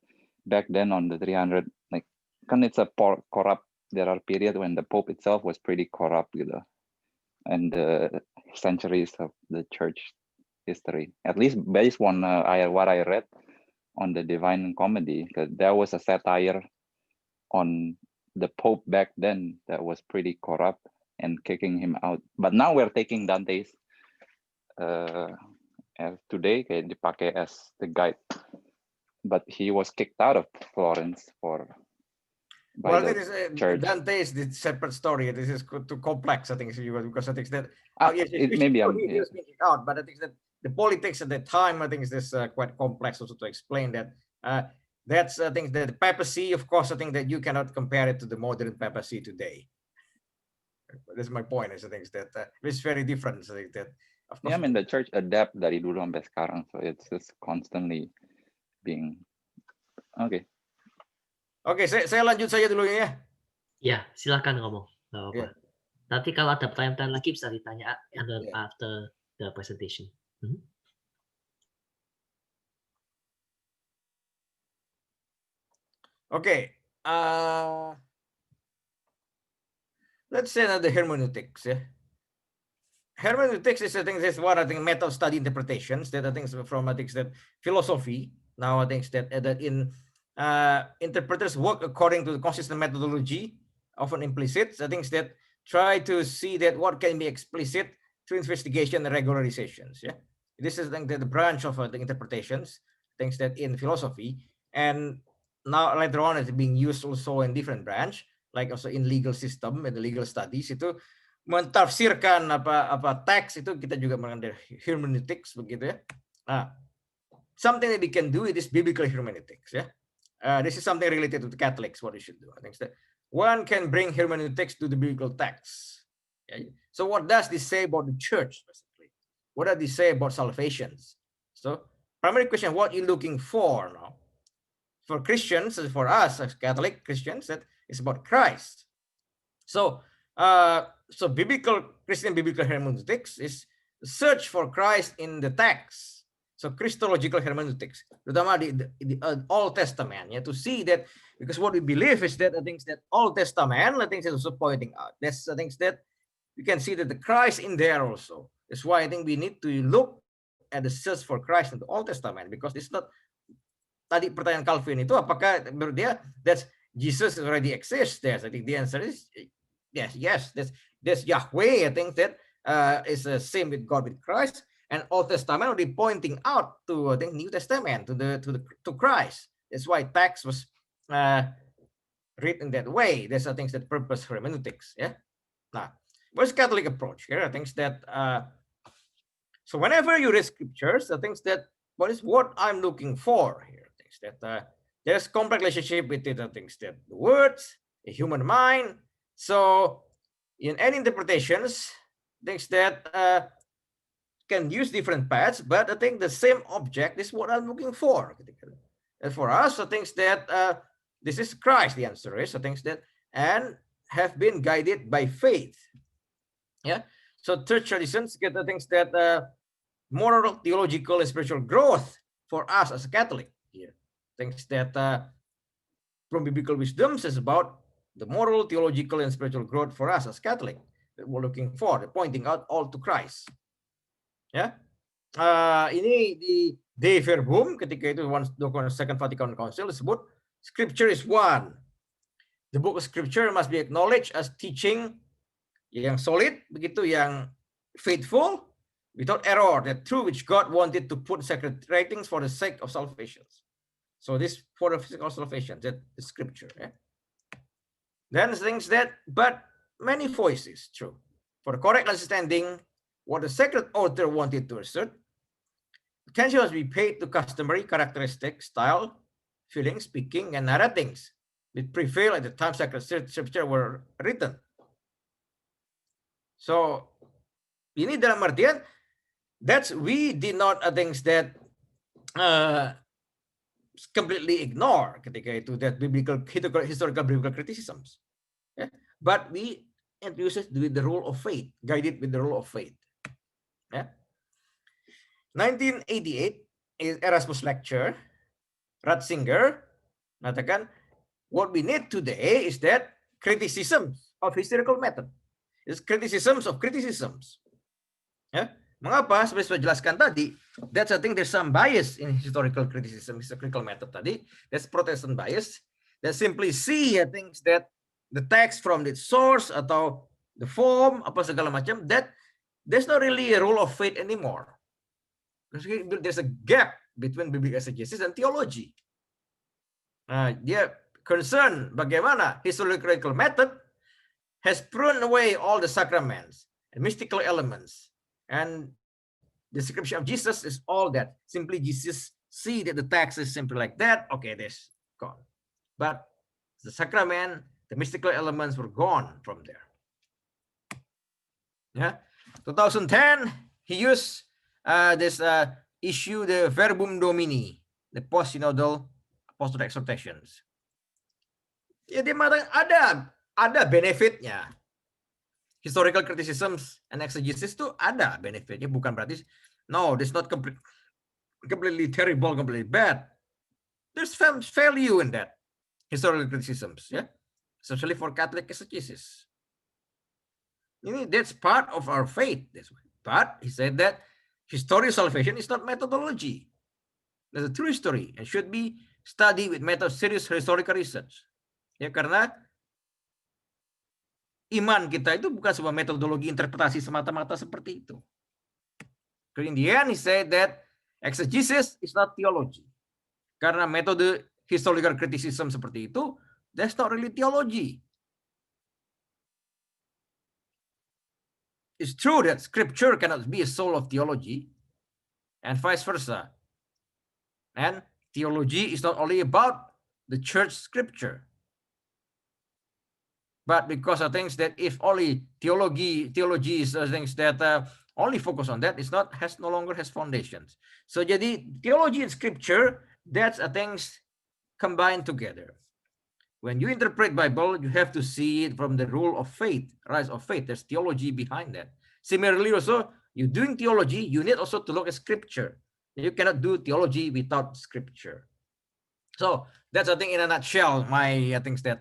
back then on the 300, like, kan it's a corrupt. There are periods when the Pope itself was pretty corrupt, gitu. And the centuries of the church history, at least based on what I read on the Divine Comedy, because there was a satire on the Pope back then that was pretty corrupt and kicking him out. But now we're taking Dante's as today, kayak dipakai as the guide. But he was kicked out of Florence for. Well, Dante is the separate story. This is too complex, I think, because I think that maybe he was speaking out, but I think that the politics at the time, I think, is this quite complex also to explain that. That's I think that the papacy, of course, I think that you cannot compare it to the modern papacy today. That's my point. I think that it's very different. I think that. Of course, I mean, the church adapt dari dulu sampai sekarang, so it's just constantly being okay. Oke, saya lanjut saja dulu ya. Ya, silakan ngomong. Yeah. Nanti kalau ada pertanyaan lagi bisa ditanya after the presentation. Okay. Let's say the hermeneutics. Yeah. Hermeneutics is I think that's what I think method of study interpretations that I think from I think that philosophy. Now I think that in interpreters work according to the consistent methodology, often implicit. I think that try to see that what can be explicit through investigation and regularizations. Yeah, this is the branch of the interpretations. Things that in philosophy, and now later on it's being used also in different branch, like also in legal system and the legal studies. Itu mentafsirkan apa teks itu kita juga mengandalkan hermeneutics begitu ya. Something that we can do it is biblical hermeneutics. Yeah. this is something related to the Catholics, what you should do. I think that one can bring hermeneutics to the biblical text. Okay? So what does this say about the church, basically? What does this say about salvations? So primary question, what you're looking for now? For Christians, for us as Catholic Christians, that is about Christ. So, so Christian biblical hermeneutics is search for Christ in the text. So Christological hermeneutics, terutama di Old Testament, ya, to see that, because what we believe is that the things that Old Testament, I think is also pointing out. That's the things that you can see that the Christ in there also. That's why I think we need to look at the search for Christ in the Old Testament, because it's not. Tadi pertanyaan Calvin itu, apakah menurut dia that's Jesus already exists there? I think the answer is yes. That's Yahweh. I think that is the same with God, with Christ. And Old Testament already pointing out to, I think, New Testament, to Christ. That's why text was written that way. That's, I think, that purpose hermeneutics. Yeah. Now, what's Catholic approach here? I think that so whenever you read scriptures, I think that what I'm looking for here. I think that there's complex relationship between the things that the words, the human mind. So in any interpretations, things that can use different paths, but I think the same object is what I'm looking for. And for us, I think that this is Christ. The answer is, I think that, and have been guided by faith. Yeah. So church traditions get the things that moral, theological, and spiritual growth for us as a Catholic. Here, things that from biblical wisdom is about the moral, theological, and spiritual growth for us as Catholic that we're looking for, pointing out all to Christ. Ya, ini di De Verbum ketika itu Second Vatican Council disebut Scripture is one. The book of Scripture must be acknowledged as teaching yang solid, begitu, yang faithful, without error, that through which God wanted to put sacred writings for the sake of salvation. So this for the physical salvation, that the Scripture. Yeah? Then things that, but many voices, true, for the correct understanding what the sacred author wanted to assert, attention must be paid to customary characteristics, style, feeling, speaking, and narratings that prevail at the time sacred scripture were written. So, ini dalam artian, we did not things that completely ignore ketika itu, that historical biblical criticisms, yeah? But we introduce it with the rule of faith, guided with the rule of faith. Yeah. 1988 is Erasmus lecture. Ratzinger mengatakan, what we need today is that criticism of historical method. It's criticisms of criticisms. Ya. Mengapa? Seperti saya jelaskan tadi, that's I think there's some bias in historical criticism, historical method tadi. That's Protestant bias. That simply see things that the text from the source atau the form apa segala macam, that there's not really a rule of faith anymore. There's a gap between biblical exegesis and theology. Dia concern bagaimana historical method has pruned away all the sacraments and mystical elements. And the description of Jesus is all that. Simply Jesus see that the text is simply like that. Okay, this gone. But the sacrament, the mystical elements were gone from there. Yeah. 2010, he used this issue, the Verbum Domini, the post-synodal apostolic exhortations. Ya, dia mengatakan ada benefitnya. Historical criticisms and exegesis itu ada benefitnya, bukan berarti no, it's not completely terrible, completely bad. There's value in that historical criticisms, yeah, especially for Catholic exegesis. That's part of our faith. But he said that historical salvation is not methodology. That's a true history and should be studied with serious historical research. Ya, karena iman kita itu bukan sebuah metodologi interpretasi semata-mata seperti itu. In the end, he said that exegesis is not theology. Karena metode historical criticism seperti itu, that's not really theology. It's true that scripture cannot be a soul of theology, and vice versa. And theology is not only about the church scripture. But because of things that if only theology is things that only focus on that, it's not no longer has foundations. So jadi theology and scripture, that's a things combined together. When you interpret Bible, you have to see it from the rule of faith, rise of faith. There's theology behind that. Similarly, also you doing theology, you need also to look at scripture. You cannot do theology without scripture. So that's I think in a nutshell my things that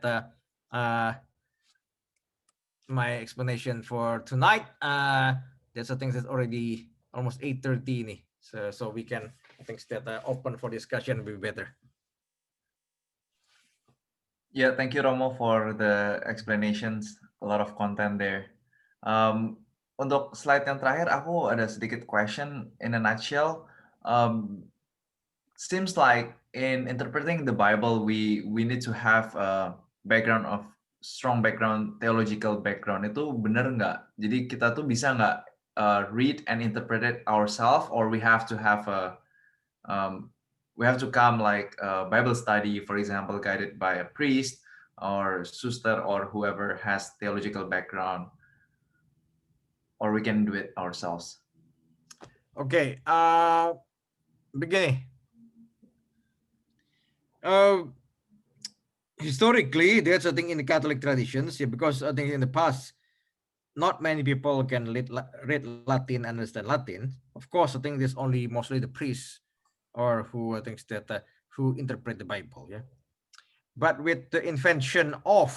my explanation for tonight. That's the things that's already almost 8:30 so we can things that open for discussion will be better. Yeah, thank you Romo for the explanations. A lot of content there. Untuk slide yang terakhir, aku ada sedikit question in a nutshell. Seems like in interpreting the Bible, we need to have a background of strong background, theological background. Itu benar nggak? Jadi kita tuh bisa nggak read and interpret it ourselves, or we have to have come like a Bible study, for example, guided by a priest or sister or whoever has theological background, or we can do it ourselves. Okay, begini. Historically, there's a thing in the Catholic traditions, because I think in the past, not many people can read Latin, understand Latin. Of course, I think there's only mostly the priests or who I think that who interpret the Bible. Yeah, but with the invention of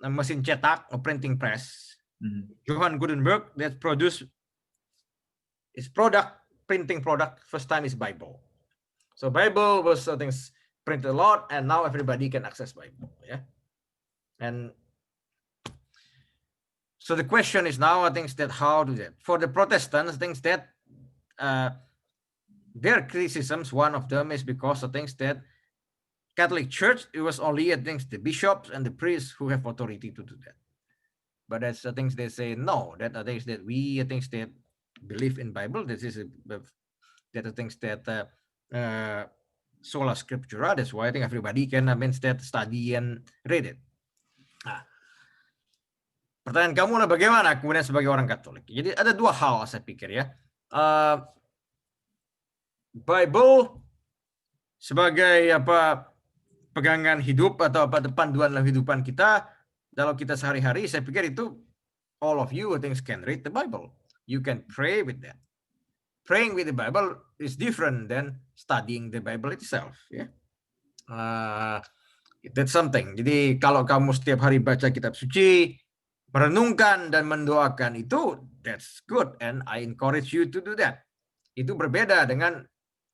mesin cetak or printing press, Johann Gutenberg that produced his printing product first time is Bible. So Bible was things printed a lot, and now everybody can access Bible. Yeah, and so the question is now, I think that how do that for the Protestants? Things that their criticisms, one of them is because of things that Catholic Church, it was only I think the bishops and the priests who have authority to do that. But that's the things they say no. That are things that we things that believe in Bible. This is that the things that sola scriptura. That's why I think everybody can instead study and read it. Nah, pertanyaan kamu lah bagaimana kemudian sebagai orang Katolik. Jadi ada dua hal saya pikir ya. Bible sebagai pegangan hidup atau panduan dalam kehidupan kita, kalau kita sehari-hari, saya pikir itu all of you I think can read the Bible. You can pray with that. Praying with the Bible is different than studying the Bible itself. Yeah, that's something. Jadi kalau kamu setiap hari baca kitab suci, merenungkan dan mendoakan itu, that's good, and I encourage you to do that. Itu berbeda dengan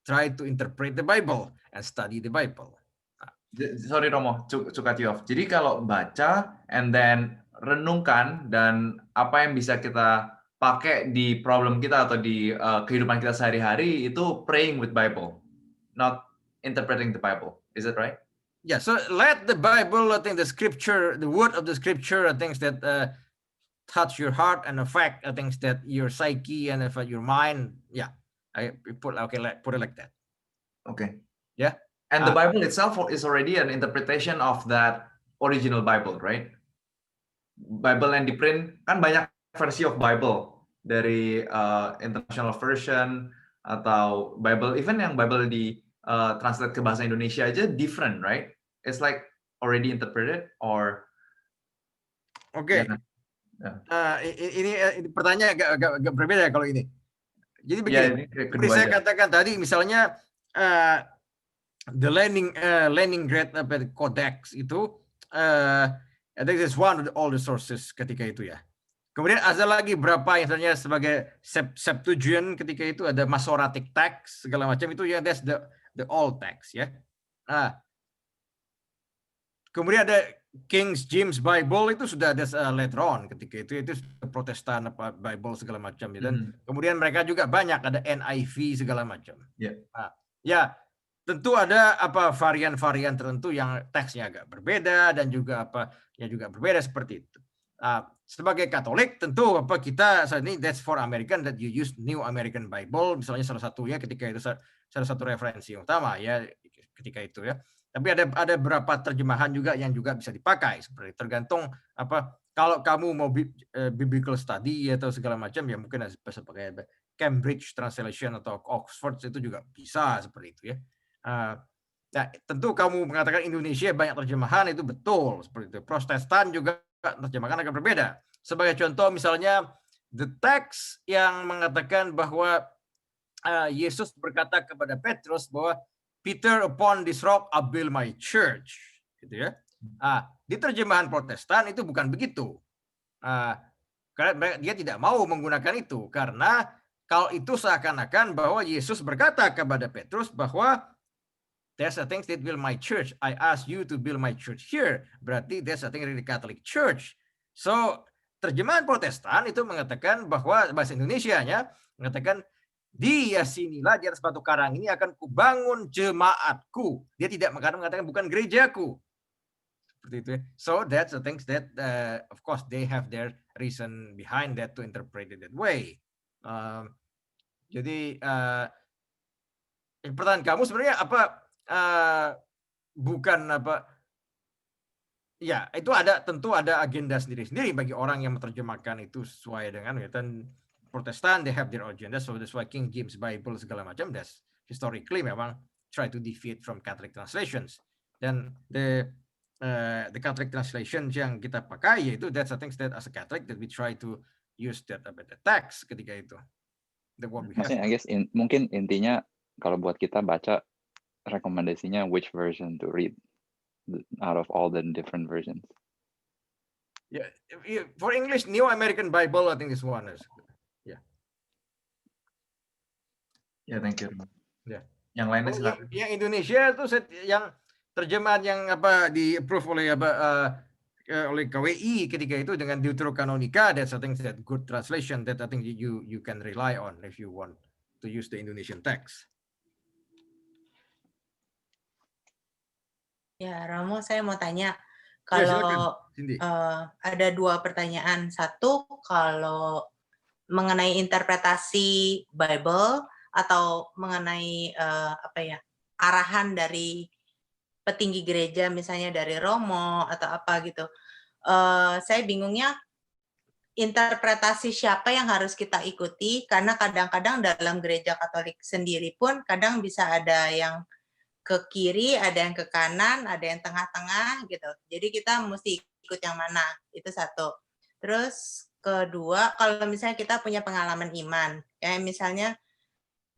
try to interpret the Bible and study the Bible. Sorry Romo, to cut you off. Jadi kalau baca and then renungkan dan apa yang bisa kita pakai di problem kita atau di kehidupan kita sehari-hari itu praying with Bible, not interpreting the Bible. Is it right? Yeah, so let the Bible, I think the scripture, the word of the scripture, I think that touch your heart and affect, I think that your psyche and affect your mind. Yeah. Put it like that. Okay. Yeah. And the Bible itself is already an interpretation of that original Bible, right? Bible yang di print kan banyak versi of Bible dari international version atau Bible, even yang Bible di translate ke bahasa Indonesia aja different, right? It's like already interpreted or. Okay. Yeah. Ini pertanyaan agak berbeda kalau ini. Jadi begini, seperti saya katakan tadi, misalnya the Leningrad Codex itu, I think it's one of the oldest sources ketika itu ya. Kemudian ada lagi berapa yang sebenarnya sebagai Septuagint ketika itu, ada Masoretic text segala macam itu ya, that's the old text ya. Kemudian ada King James Bible itu sudah ada later on ketika itu Protestan Bible segala macam ya. Dan kemudian mereka juga banyak ada NIV segala macam. Yeah. Ya tentu ada varian-varian tertentu yang teksnya agak berbeda dan juga juga berbeda seperti itu. Sebagai Katolik tentu kita saat ini that's for American that you use New American Bible misalnya salah satunya ketika itu salah satu referensi utama ya ketika itu ya. Tapi ada beberapa terjemahan juga yang juga bisa dipakai seperti tergantung kalau kamu mau biblical study atau segala macam ya mungkin bisa pakai Cambridge Translation atau Oxford itu juga bisa seperti itu ya. Nah, tentu kamu mengatakan Indonesia banyak terjemahan itu betul seperti itu. Protestan juga terjemahan agak berbeda. Sebagai contoh misalnya the text yang mengatakan bahwa Yesus berkata kepada Petrus bahwa Peter, upon this rock I build my church, gitu ya. Di terjemahan Protestan itu bukan begitu. Karena dia tidak mau menggunakan itu karena kalau itu seakan-akan bahwa Yesus berkata kepada Petrus bahwa there's a thing that build my church. I ask you to build my church here. Berarti there's a thing in the Catholic Church. So terjemahan Protestan itu mengatakan bahwa bahasa Indonesianya mengatakan di sinilah di atas batu karang ini akan kubangun jemaatku. Dia tidak mengatakan bukan gerejaku. Seperti itu. So that's the things that of course they have their reason behind that to interpret it that way. Jadi pertanyaan kamu sebenarnya bukan ya itu tentu ada agenda sendiri-sendiri bagi orang yang menerjemahkan itu sesuai dengan dan Protestan they have their agenda, so that's why King James Bible segala macam that's historically memang try to defeat from Catholic translations. Dan the Catholic translations yang kita pakai yaitu that's the things that as a Catholic that we try to use that the text ketika itu. Maksudnya, I guess mungkin intinya kalau buat kita baca rekomendasinya which version to read out of all the different versions. Yeah, for English, New American Bible, I think this one is. Ya, thank you. Ya. Yang lainnya silakan. Yang Indonesia itu yang terjemahan yang di approve oleh KWI ketika itu dengan Deuterokanonika, that's I think that good translation that I think you can rely on if you want to use the Indonesian text. Ya, Romo, saya mau tanya kalau ada dua pertanyaan. Satu, kalau mengenai interpretasi Bible atau mengenai arahan dari petinggi gereja, misalnya dari Romo atau apa gitu. Saya bingungnya interpretasi siapa yang harus kita ikuti, karena kadang-kadang dalam gereja Katolik sendiri pun kadang bisa ada yang ke kiri, ada yang ke kanan, ada yang tengah-tengah gitu. Jadi kita mesti ikut yang mana, itu satu. Terus kedua, kalau misalnya kita punya pengalaman iman, kayak misalnya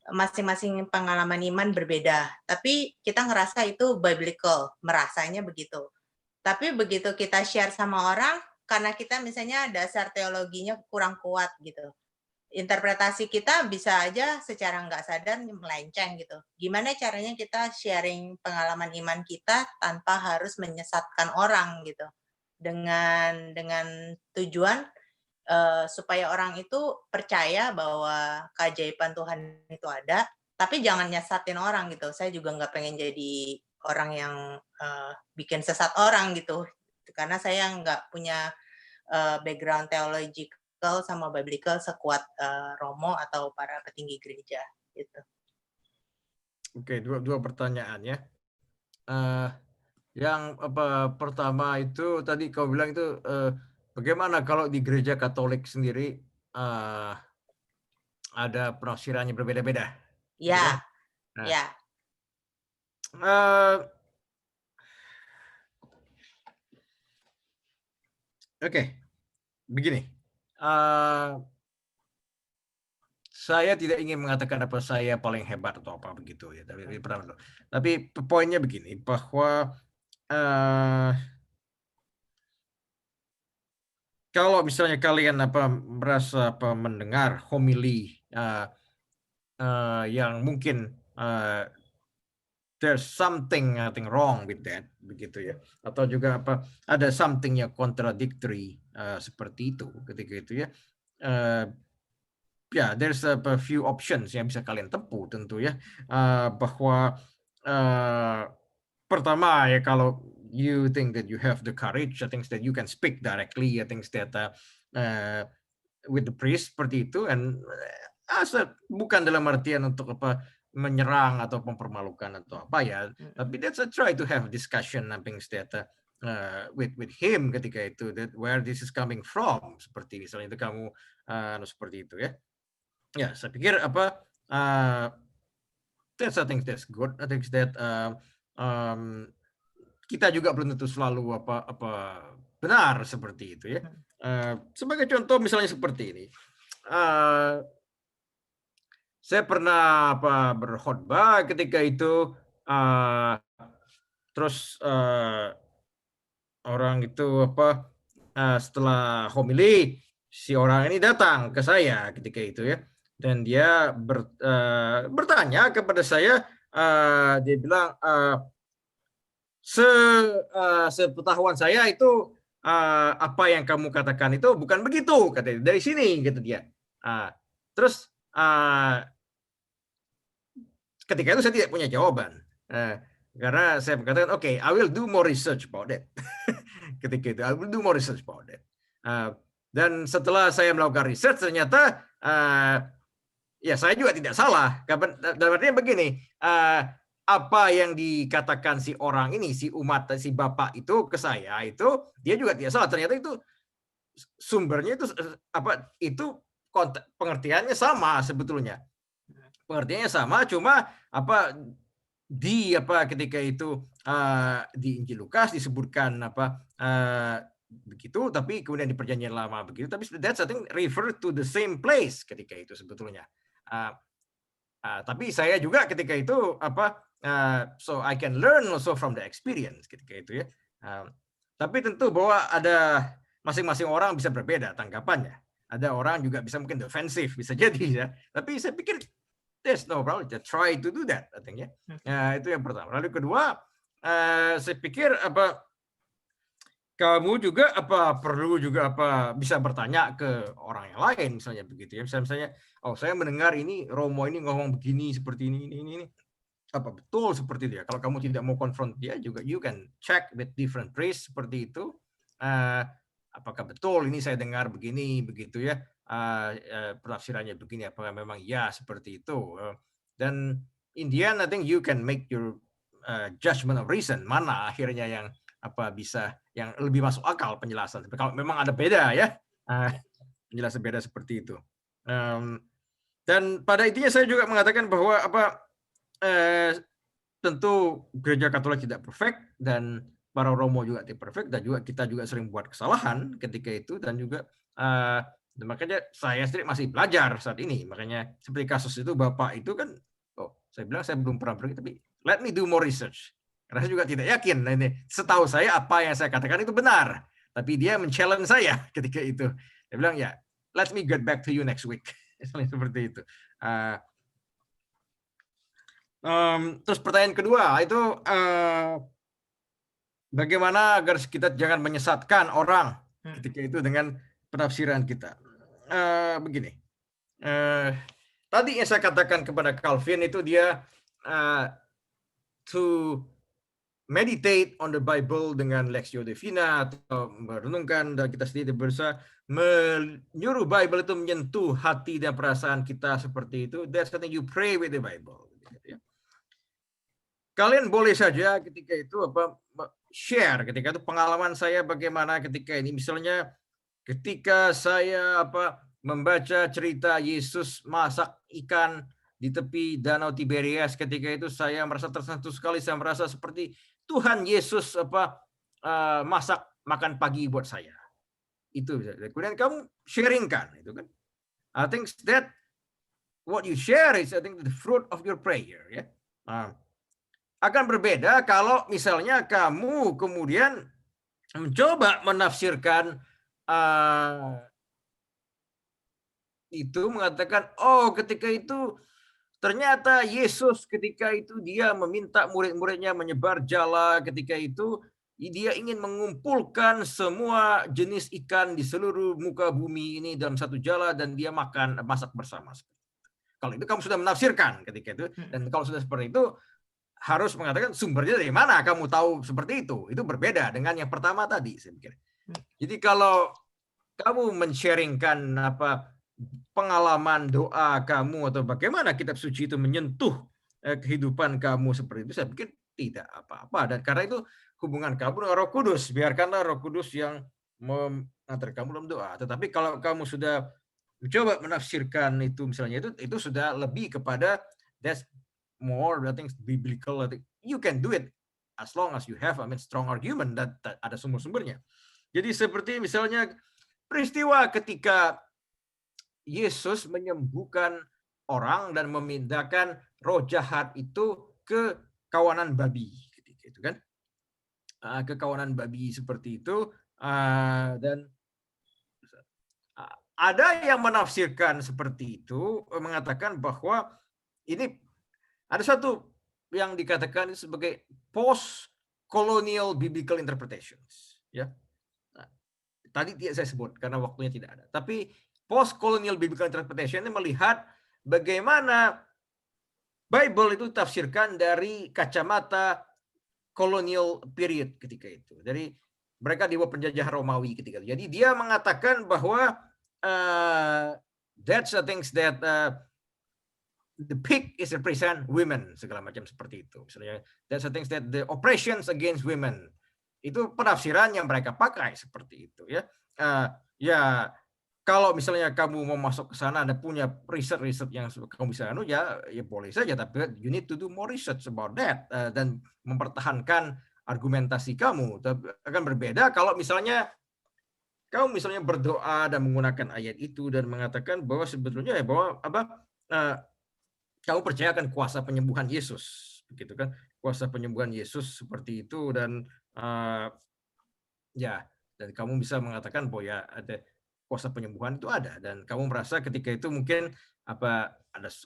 masing-masing pengalaman iman berbeda, tapi kita ngerasa itu biblical, merasanya begitu. Tapi begitu kita share sama orang, karena kita misalnya dasar teologinya kurang kuat gitu, interpretasi kita bisa aja secara nggak sadar melenceng gitu. Gimana caranya kita sharing pengalaman iman kita tanpa harus menyesatkan orang gitu, dengan tujuan supaya orang itu percaya bahwa keajaiban Tuhan itu ada, tapi jangan nyesatin orang gitu. Saya juga nggak pengen jadi orang yang bikin sesat orang gitu, karena saya nggak punya background theological sama biblical sekuat Romo atau para petinggi gereja gitu. Oke, dua pertanyaan ya. Yang pertama itu tadi kau bilang itu bagaimana kalau di gereja Katolik sendiri ada penafsirannya berbeda-beda? Ya, nah, ya. Oke, begini. Saya tidak ingin mengatakan apa saya paling hebat atau apa begitu ya. Tapi poinnya begini, bahwa kalau misalnya kalian merasa mendengar homili yang mungkin there's something wrong with that begitu ya, atau juga ada something yang contradictory seperti itu ketika itu ya. Ya, there's a few options yang bisa kalian tempuh tentu ya, bahwa pertama ya kalau you think that you have the courage, I think that you can speak directly, I think that with the priest seperti itu, and bukan dalam artian untuk apa menyerang atau mempermalukan atau apa ya, tapi that's a try to have discussion, I think that with him ketika itu, that where this is coming from, seperti misalnya itu kamu seperti itu ya. Ya, saya pikir apa I think that's good. I think that kita juga belum tentu selalu apa benar seperti itu ya. Sebagai contoh misalnya seperti ini. Saya pernah berkhotbah ketika itu terus orang itu setelah homili si orang ini datang ke saya ketika itu ya. Dan dia bertanya kepada saya, dia bilang, sepengetahuan saya itu apa yang kamu katakan itu bukan begitu, katanya, dari sini, gitu dia. Terus ketika itu saya tidak punya jawaban, karena saya mengatakan, okay, I will do more research about that. Ketika itu, I will do more research about that. Dan setelah saya melakukan research, ternyata ya saya juga tidak salah. Dalam artinya begini, apa yang dikatakan si orang ini, si umat, si bapak itu ke saya itu, dia juga tidak salah. Ternyata itu sumbernya itu itu pengertiannya sama sebetulnya. Pengertiannya sama, cuma ketika itu di Injil Lukas disebutkan begitu, tapi kemudian di Perjanjian Lama begitu, tapi that's I think refer to the same place ketika itu sebetulnya. Tapi saya juga ketika itu so I can learn also from the experience ketika itu ya. Tapi tentu bahwa ada masing-masing orang bisa berbeda tanggapannya. Ada orang juga bisa mungkin defensif, bisa jadi ya. Tapi saya pikir there's no problem, just try to do that, I think ya. Itu yang pertama. Lalu kedua, saya pikir kamu juga perlu juga bisa bertanya ke orang yang lain misalnya begitu ya. Misalnya, oh saya mendengar ini Romo ini ngomong begini seperti ini. Apa betul seperti itu ya? Kalau kamu tidak mau konfront dia juga, you can check with different priests seperti itu. Apakah betul ini saya dengar begini begitu ya? Penafsirannya begini, apakah memang ya seperti itu? Dan in the end, I think you can make your judgment of reason, mana akhirnya yang bisa yang lebih masuk akal penjelasan. Tapi kalau memang ada beda ya, penjelasan beda seperti itu. Dan pada intinya saya juga mengatakan bahwa tentu gereja Katolik tidak perfect dan para Romo juga tidak perfect, dan juga kita juga sering buat kesalahan ketika itu, dan juga makanya saya sendiri masih belajar saat ini. Makanya seperti kasus itu bapak itu kan, saya bilang saya belum pernah pergi, tapi let me do more research. Karena saya juga tidak yakin. Nah, ini setahu saya apa yang saya katakan itu benar, tapi dia men-challenge saya ketika itu. Dia bilang ya, let me get back to you next week. Seperti itu. Terus pertanyaan kedua itu bagaimana agar kita jangan menyesatkan orang ketika itu dengan penafsiran kita. Begini, tadi yang saya katakan kepada Calvin itu dia to meditate on the Bible dengan Lectio Divina, atau merenungkan, dan kita sendiri berusaha menyuruh Bible itu menyentuh hati dan perasaan kita seperti itu. That's something you pray with the Bible. Kalian boleh saja ketika itu share ketika itu pengalaman saya bagaimana ketika ini, misalnya ketika saya membaca cerita Yesus masak ikan di tepi Danau Tiberias, ketika itu saya merasa tersentuh sekali. Saya merasa seperti Tuhan Yesus masak makan pagi buat saya. Itu kemudian kamu sharingkan itu kan. I think that what you share is I think the fruit of your prayer ya. Akan berbeda kalau misalnya kamu kemudian mencoba menafsirkan itu, mengatakan ketika itu ternyata Yesus ketika itu dia meminta murid-muridnya menyebar jala, ketika itu dia ingin mengumpulkan semua jenis ikan di seluruh muka bumi ini dalam satu jala dan dia masak bersama. Kalau itu kamu sudah menafsirkan ketika itu, dan kalau sudah seperti itu, harus mengatakan sumbernya dari mana kamu tahu seperti itu. Itu berbeda dengan yang pertama tadi, saya pikir. Jadi kalau kamu men-sharingkan pengalaman doa kamu atau bagaimana kitab suci itu menyentuh kehidupan kamu seperti itu, saya pikir tidak apa-apa. Dan karena itu hubungan kamu dengan Roh Kudus, biarkanlah Roh Kudus yang mengantar kamu dalam doa. Tetapi kalau kamu sudah mencoba menafsirkan itu misalnya, itu sudah lebih kepada that's more, I think, biblical. I think you can do it as long as you have strong argument that ada sumber-sumbernya. Jadi seperti misalnya peristiwa ketika Yesus menyembuhkan orang dan memindahkan roh jahat itu ke kawanan babi, gitu kan? Ke kawanan babi seperti itu, dan ada yang menafsirkan seperti itu, mengatakan bahwa ini ada satu yang dikatakan sebagai post-colonial biblical interpretations, ya. Tadi tidak saya sebut karena waktunya tidak ada. Tapi post-colonial biblical interpretation ini melihat bagaimana Bible itu tafsirkan dari kacamata colonial period ketika itu. Dari mereka di bawah penjajahan Romawi ketika itu. Jadi dia mengatakan bahwa that's the things that the pig is represent women, segala macam seperti itu. Misalnya that's the things that the oppressions against women. Itu penafsiran yang mereka pakai seperti itu, ya. Ya kalau misalnya kamu mau masuk ke sana, Anda punya riset yang kamu bisa ya boleh saja, tapi you need to do more research about that, dan mempertahankan argumentasi kamu. Akan berbeda kalau misalnya kamu berdoa dan menggunakan ayat itu dan mengatakan bahwa sebetulnya bahwa kamu percayakan kuasa penyembuhan Yesus, begitu kan? Kuasa penyembuhan Yesus seperti itu, dan dan kamu bisa mengatakan bahwa ya ada kuasa penyembuhan itu ada, dan kamu merasa ketika itu mungkin ada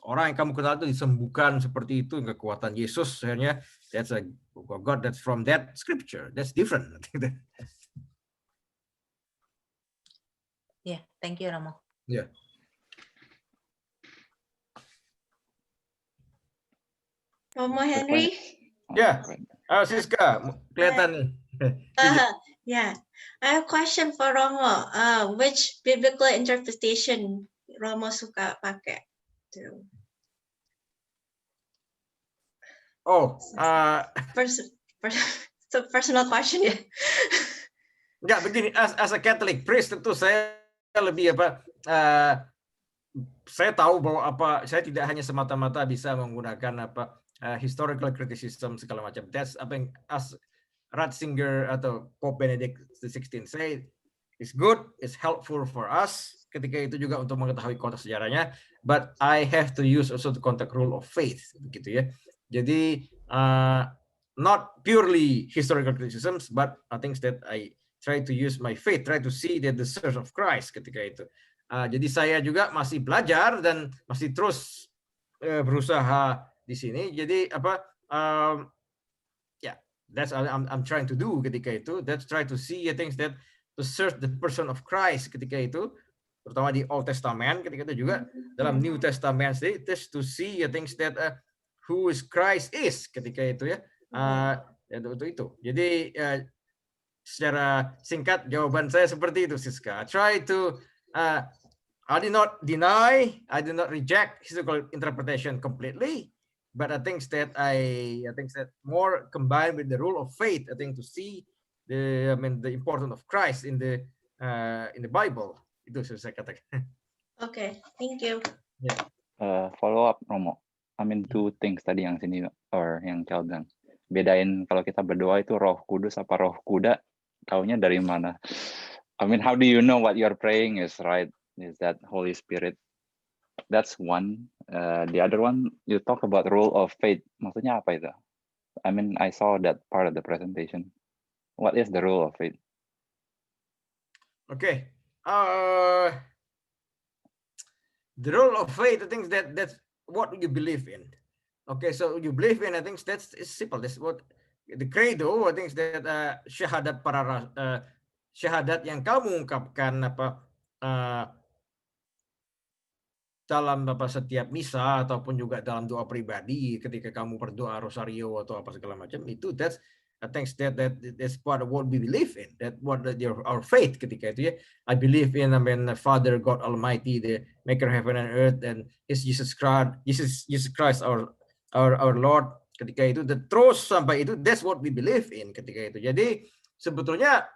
orang yang kamu kenal itu disembuhkan seperti itu, kekuatan Yesus, akhirnya that's a God, that's from that scripture, that's different. Yeah, thank you, Romo. Yeah. Romo Henry. Ya, Siska, kelihatan nih. Yeah, I have a question for Romo. Which biblical interpretation Romo suka pakai? So personal question ya. Enggak, begini, as a Catholic priest tentu saya lebih saya tahu bahwa saya tidak hanya semata-mata bisa menggunakan historical criticism segala macam. That's yang as Ratzinger atau Pope Benedict XVI say is good, is helpful for us ketika itu juga untuk mengetahui konteks sejarahnya. But I have to use also the context rule of faith, begitu ya. Jadi not purely historical criticisms, but I think that I try to use my faith, try to see that the Church of Christ ketika itu. Jadi saya juga masih belajar dan masih terus berusaha di sini. Jadi that's I'm trying to do ketika itu. That's try to see things that to search the person of Christ ketika itu, terutama di Old Testament ketika itu juga dalam New Testament sih, just to see things that who is Christ is ketika itu ya. Itu. Jadi secara singkat jawaban saya seperti itu, Siska. Try to I did not deny, I did not reject historical interpretation completely, but I think that more combined with the rule of faith, I think to see the importance of Christ in the Bible. Itu saya katakan. Okay, thank you. Yeah. Follow up, Romo. Two things tadi yang sini or yang Cal bilang. Bedain kalau kita berdoa itu Roh Kudus apa Roh Kuda, taunya dari mana? How do you know what you're praying is right? Is that Holy Spirit? That's one. The other one, you talk about rule of faith. Maksudnya apa itu? I saw that part of the presentation. What is the rule of faith? Okay. The rule of faith, I think that's what you believe in. Okay, so you believe in, I think that's simple. That's what the credo, I think that syahadat syahadat yang kamu ungkapkan dalam setiap misa ataupun juga dalam doa pribadi ketika kamu berdoa rosario atau apa segala macam itu I think that's part of what we believe in, that what our faith ketika itu ya. I believe in Father God Almighty, the maker of heaven and earth, and His Jesus Christ our Lord ketika itu. Terus sampai itu that's what we believe in ketika itu. Jadi sebetulnya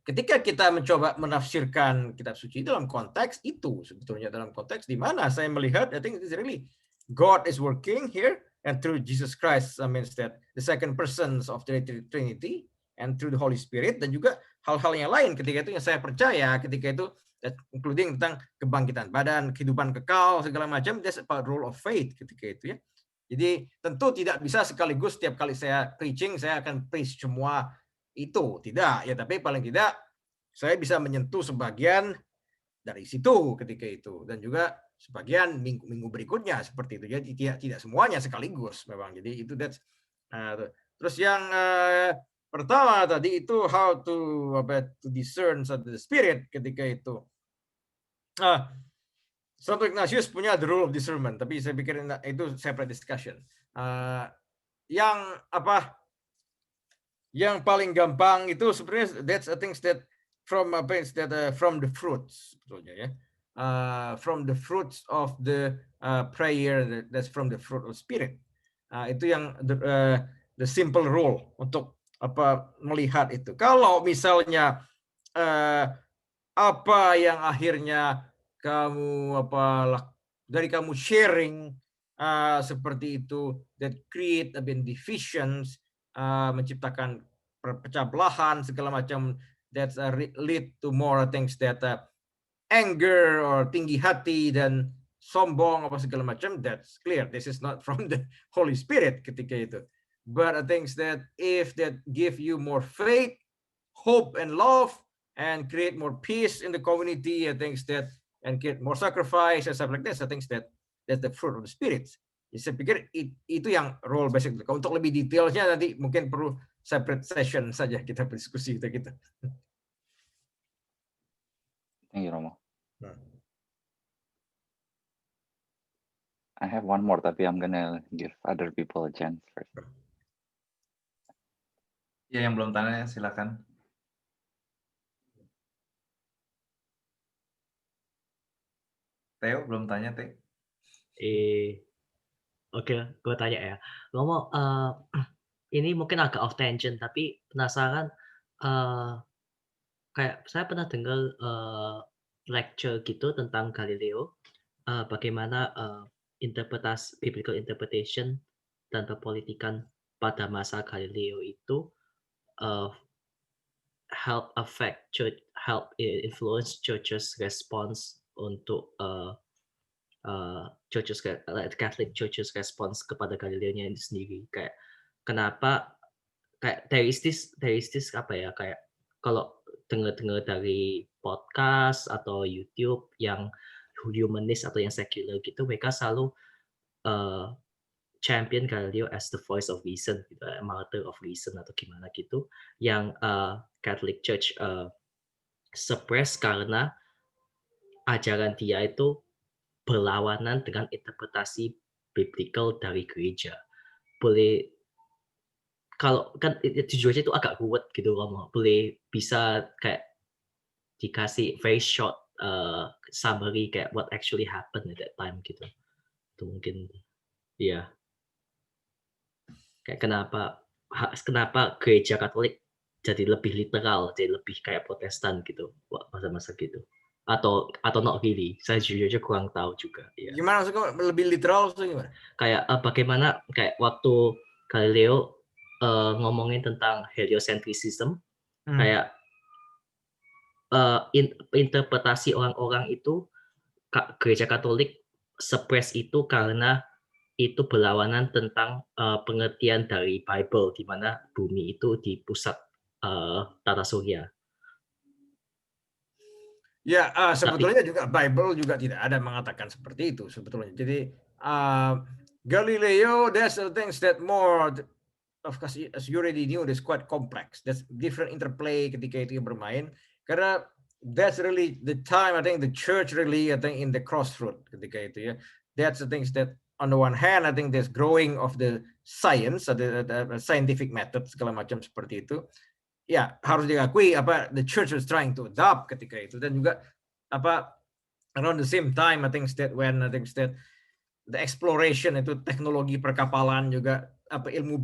ketika kita mencoba menafsirkan kitab suci dalam konteks itu, sebetulnya dalam konteks di mana saya melihat, I think it's really God is working here, and through Jesus Christ, means that the second persons of the Trinity, and through the Holy Spirit, dan juga hal-hal yang lain ketika itu yang saya percaya ketika itu, including tentang kebangkitan badan, kehidupan kekal, segala macam, that's about role of faith ketika itu ya. Jadi tentu tidak bisa sekaligus setiap kali saya preaching, saya akan preach semua itu, tidak ya, tapi paling tidak saya bisa menyentuh sebagian dari situ ketika itu, dan juga sebagian minggu berikutnya seperti itu. Jadi tidak semuanya sekaligus memang. Jadi itu terus yang pertama tadi itu how to discern the spirit ketika itu. Santo Ignatius punya the rule of discernment, tapi saya pikir itu separate discussion. Yang paling gampang itu sebenarnya that's I think that from the fruits sebetulnya ya. From the fruits of the prayer, that's from the fruit of spirit. Itu yang the simple rule untuk melihat itu. Kalau misalnya apa yang akhirnya kamu dari kamu sharing seperti itu, that create divisions, menciptakan pecah belahan segala macam, that lead to more things that anger or tinggi hati dan sombong apa segala macam, that's clear this is not from the Holy Spirit ketika itu. But I think that if that give you more faith, hope and love, and create more peace in the community, I think that, and get more sacrifice and stuff like this, I think that's the fruit of the Spirit. Jadi saya pikir itu yang role basic. Untuk lebih detailnya nanti mungkin perlu separate session saja kita berdiskusi gitu. Thank you, Romo. I have one more, tapi I'm gonna give other people a chance first. Ya, yang belum tanya silakan. Theo belum tanya, Teh. Oke, gue tanya ya. Romo, ini mungkin agak off tangent, tapi penasaran. Kayak saya pernah dengar lecture gitu tentang Galileo, bagaimana biblical interpretation dan perpolitikan pada masa Galileo itu help influence churches response untuk Catholic churches response kepada Galileo-nya sendiri. Kayak kenapa kayak there is this apa ya, kayak kalau dengar dari podcast atau YouTube yang humanis atau yang secular gitu, mereka selalu champion Galileo as the voice of reason, gitu, martyr of reason atau gimana gitu, yang Catholic Church suppress karena ajaran dia itu berlawanan dengan interpretasi biblical dari gereja. Boleh, kalau kan tujuannya itu agak ruwet gitu, Romo. Boleh bisa kayak dikasih very short summary kayak what actually happened at that time gitu. Itu mungkin ya. Kayak kenapa gereja Katolik jadi lebih literal, jadi lebih kayak Protestan gitu masa-masa gitu. Atau not really, saya jujur aja kurang tahu juga. Ya. Gimana maksudnya lebih literal atau gimana? Kayak bagaimana kayak waktu Galileo ngomongin tentang heliocentrism, kayak interpretasi orang-orang itu gereja Katolik suppress itu karena itu berlawanan tentang pengertian dari Bible, di mana bumi itu di pusat tata surya. Ya, sebetulnya juga Bible juga tidak ada mengatakan seperti itu sebetulnya. Jadi Galileo, there's the things that more, of course, as you already knew, it's quite complex. There's different interplay ketika itu bermain. Karena that's really the time I think the church really I think in the crossroad ketika itu ya. That's the things that on the one hand I think there's growing of the science, the scientific method segala macam seperti itu. Ya harus diakui apa the church was trying to adopt ketika itu, dan juga apa around the same time I think that when I think that the exploration itu teknologi perkapalan juga apa ilmu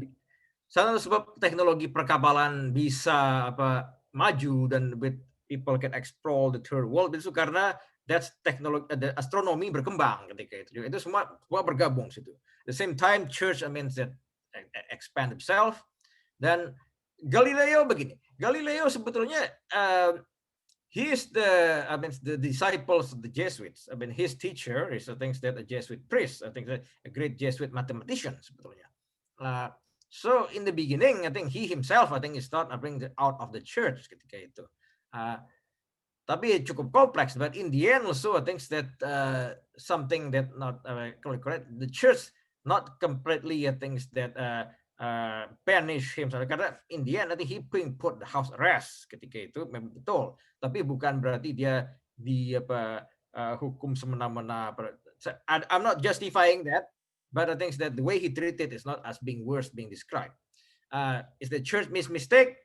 sana sebab teknologi perkapalan bisa apa maju dan with people can explore the third world itu karena that's teknologi astronomi berkembang ketika itu. Itu semua bergabung situ. The same time church I mean that expand itself. Dan Galileo begini. Galileo sebetulnya he is the disciples of the Jesuits. I mean his teacher is I think that a Jesuit priest. I think that a great Jesuit mathematician sebetulnya. So in the beginning, I think he himself, I think, is not out of the church ketika itu. Tapi cukup kompleks. But in the end, also I think that something that not correct. The church not completely, I think that banish himself. Karena in the end, I think he put the house arrest ketika itu memang betul. Tapi bukan berarti dia di hukum semena-mena. I'm not justifying that. But I think that the way he treated is not as being worse being described. Is the church mistake?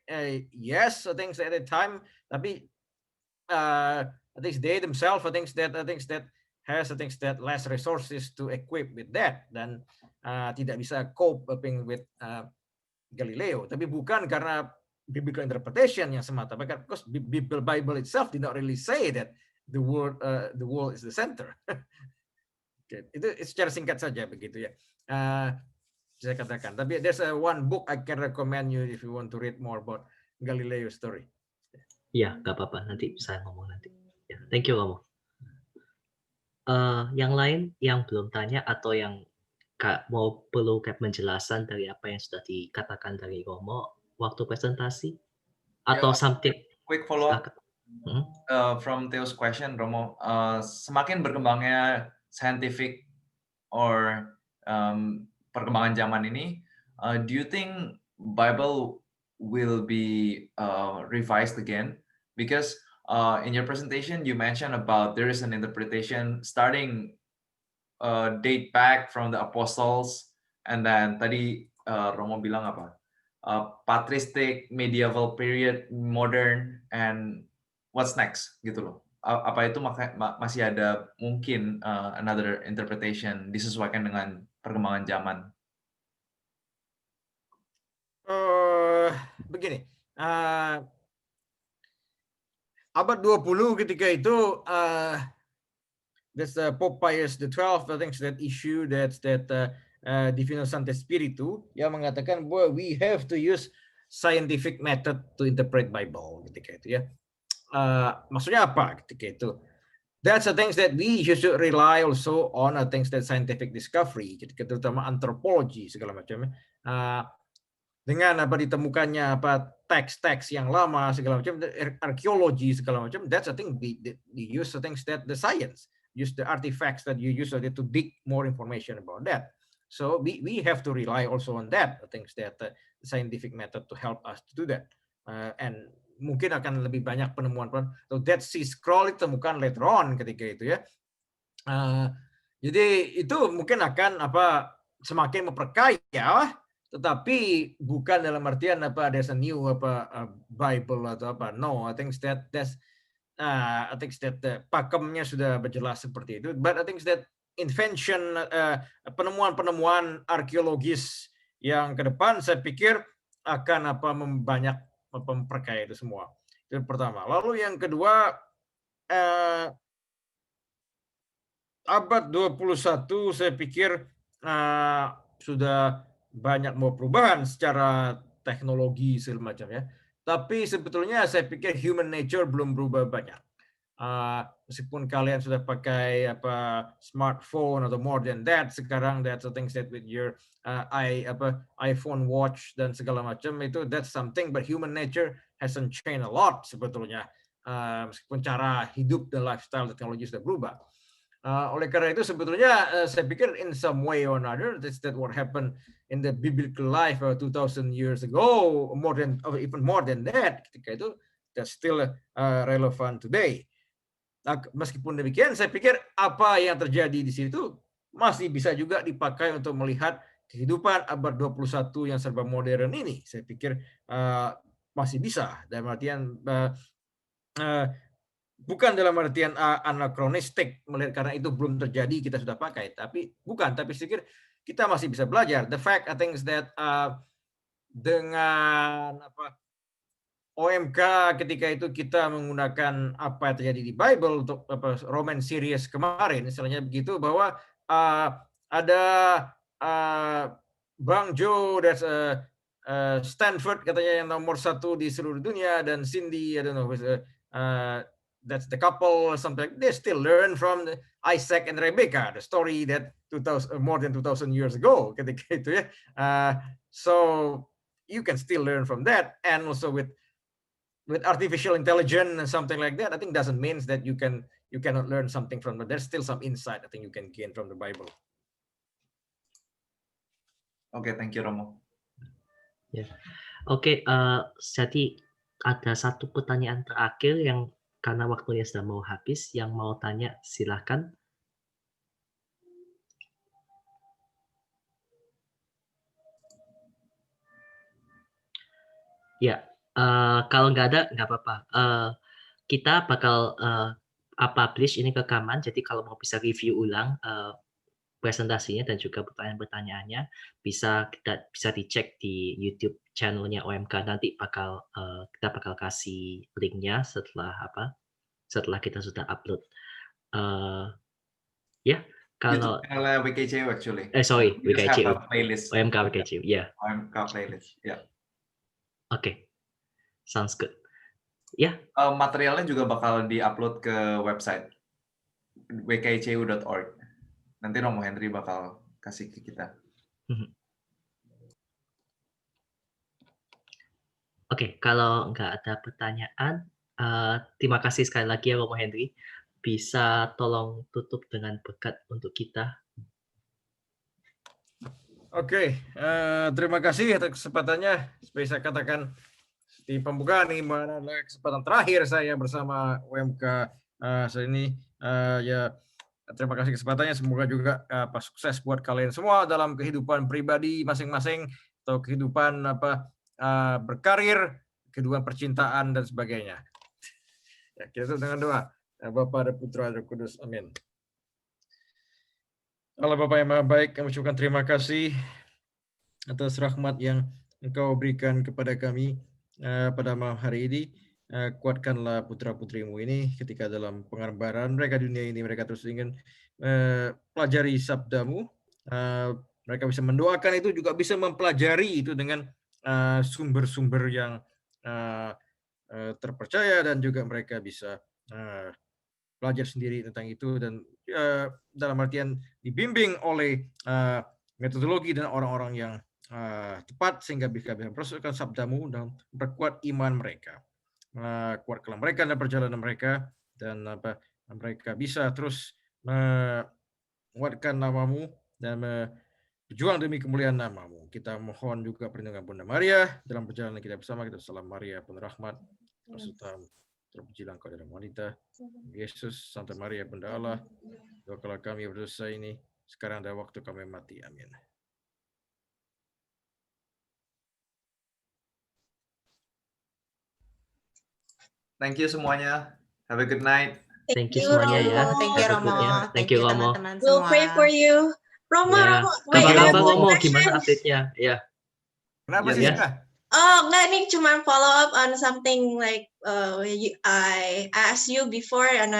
Yes, I think at the time. Tapi I think they themselves, I think that has that less resources to equip with that dan tidak bisa cope with Galileo. Tapi bukan karena biblical interpretation yang semata, because Bible itself did not really say that the world is the center. Itu secara singkat saja begitu ya. Saya katakan. Tapi there's one book I can recommend you if you want to read more about Galileo story. Ya, nggak apa-apa. Nanti saya ngomong nanti. Ya, thank you Romo. Yang lain yang belum tanya atau yang perlu penjelasan dari apa yang sudah dikatakan dari Romo waktu presentasi atau something. Quick follow up from Theo's question, Romo. Semakin berkembangnya scientific or perkembangan zaman ini, do you think Bible will be revised again? Because in your presentation you mentioned about there is an interpretation starting date back from the apostles, and then tadi Romo bilang apa? Patristic, medieval period, modern, and what's next gitu loh. Apa itu masih ada mungkin another interpretation disesuaikan dengan perkembangan zaman? Begini, abad 20 ketika itu there's Pope Pius XII, I think that issue that Divino Sancte Spiritu yang mengatakan bahwa we have to use scientific method to interpret Bible ketika itu ya. Maksudnya apa ketika itu? That's the things that we should rely also on things that scientific discovery, terutama antropologi segala macam. Dengan ditemukannya teks-teks yang lama segala macam, arkeologi segala macam. That's the thing we use the things that the science use the artifacts that you use to dig more information about that. So we have to rely also on that things that the scientific method to help us to do that. And mungkin akan lebih banyak penemuan. So Dead Sea Scroll ditemukan later on ketika itu ya. Jadi itu mungkin akan semakin memperkaya, tetapi bukan dalam artian there's a new Bible atau apa. No, I think that pakemnya sudah berjelas seperti itu. But I think that invention, penemuan-penemuan arkeologis yang ke depan saya pikir akan membanyak memperkaya itu semua. Itu pertama. Lalu yang kedua, abad 21 saya pikir sudah banyak perubahan secara teknologi segala macam ya. Tapi sebetulnya saya pikir human nature belum berubah banyak. Meskipun kalian sudah pakai smartphone atau more than that, sekarang that's the things that with your iPhone watch dan segala macam itu, that's something, but human nature hasn't changed a lot sebetulnya. Meskipun cara hidup dan lifestyle teknologi sudah berubah. Oleh karena itu sebetulnya saya pikir in some way or another that's what happened in the biblical life 2000 years ago, even more than that, ketika itu that's still relevant today. Nah, meskipun demikian, saya pikir apa yang terjadi di situ masih bisa juga dipakai untuk melihat kehidupan abad 21 yang serba modern ini. Saya pikir masih bisa, dalam artian bukan dalam artian anachronistic, melihat karena itu belum terjadi kita sudah pakai, tapi bukan. Tapi saya pikir kita masih bisa belajar. The fact I think is that dengan OMK ketika itu kita menggunakan apa yang terjadi di Bible untuk Roman series kemarin, misalnya begitu, bahwa ada Bang Joe, that's Stanford katanya yang nomor 1 di seluruh dunia, dan Cindy, I don't know, that's the couple or something. They still learn from Isaac and Rebecca, the story that more than 2,000 years ago ketika itu ya. So you can still learn from that, and also with artificial intelligence and something like that, I think doesn't mean that you cannot learn something from it. There's still some insight I think you can gain from the Bible. Oke, thank you Romo. Ya, oke. Jadi ada satu pertanyaan terakhir yang karena waktunya sudah mau habis, yang mau tanya silahkan. Ya, kalau nggak ada nggak apa-apa. Kita bakal publish ini rekaman, jadi kalau mau bisa review ulang presentasinya dan juga pertanyaan-pertanyaannya bisa dicek di YouTube channelnya OMK. Nanti kita bakal kasih linknya setelah kita sudah upload. Ya, kalau channel WKCU actually. Sorry, We just WKCU. have a playlist. OMK WKCU, ya. OMK playlist, ya. Oke, sounds good. Ya. Materialnya juga bakal di-upload ke website wkcu.org. Nanti Romo Henry bakal kasih ke kita. Oke, kalau nggak ada pertanyaan, terima kasih sekali lagi ya Romo Henry. Bisa tolong tutup dengan berkat untuk kita. Oke, terima kasih atas kesempatannya. Seperti saya katakan di pembukaan, ini adalah kesempatan terakhir saya bersama UMK saat ini. Ya, terima kasih kesempatannya. Semoga juga sukses buat kalian semua dalam kehidupan pribadi masing-masing, atau kehidupan berkarir, kehidupan percintaan dan sebagainya. Ya, kita tutup dengan doa. Bapa dan Putra dan Kudus. Amin. Allah Bapa yang Maha Baik, kami ucapkan terima kasih atas rahmat yang Engkau berikan kepada kami pada malam hari ini. Kuatkanlah putra-putrimu ini ketika dalam pengambaran mereka dunia ini, mereka terus ingin pelajari sabdamu. Mereka bisa mendoakan itu, juga bisa mempelajari itu dengan sumber-sumber yang terpercaya, dan juga mereka bisa belajar sendiri tentang itu, dan dalam artian dibimbing oleh metodologi dan orang-orang yang tepat, sehingga bisa memperolehkan sabdamu dan memperkuat iman mereka. Kuatkanlah mereka dalam perjalanan mereka, dan mereka bisa terus menguatkan namamu dan berjuang demi kemuliaan namamu. Kita mohon juga perlindungan Bunda Maria dalam perjalanan kita bersama. Kita salam Maria penuh rahmat, terpujilah Engkau dalam wanita. Yesus, Santa Maria Bunda Allah, doakanlah kami berdosa ini sekarang dan waktu kami mati. Amin. Thank you semuanya. Have a good night. Thank you semuanya ya. Thank you Romo. Thank you Romo. teman-teman We'll semua. pray for you. Romo, Ya. Romo. Wait, I have Kabar-kabar one Romo, question. gimana update-nya? Ya. Kenapa Ya, sih? ya. Oh, enggak, ini cuma follow up on something like I asked you before, and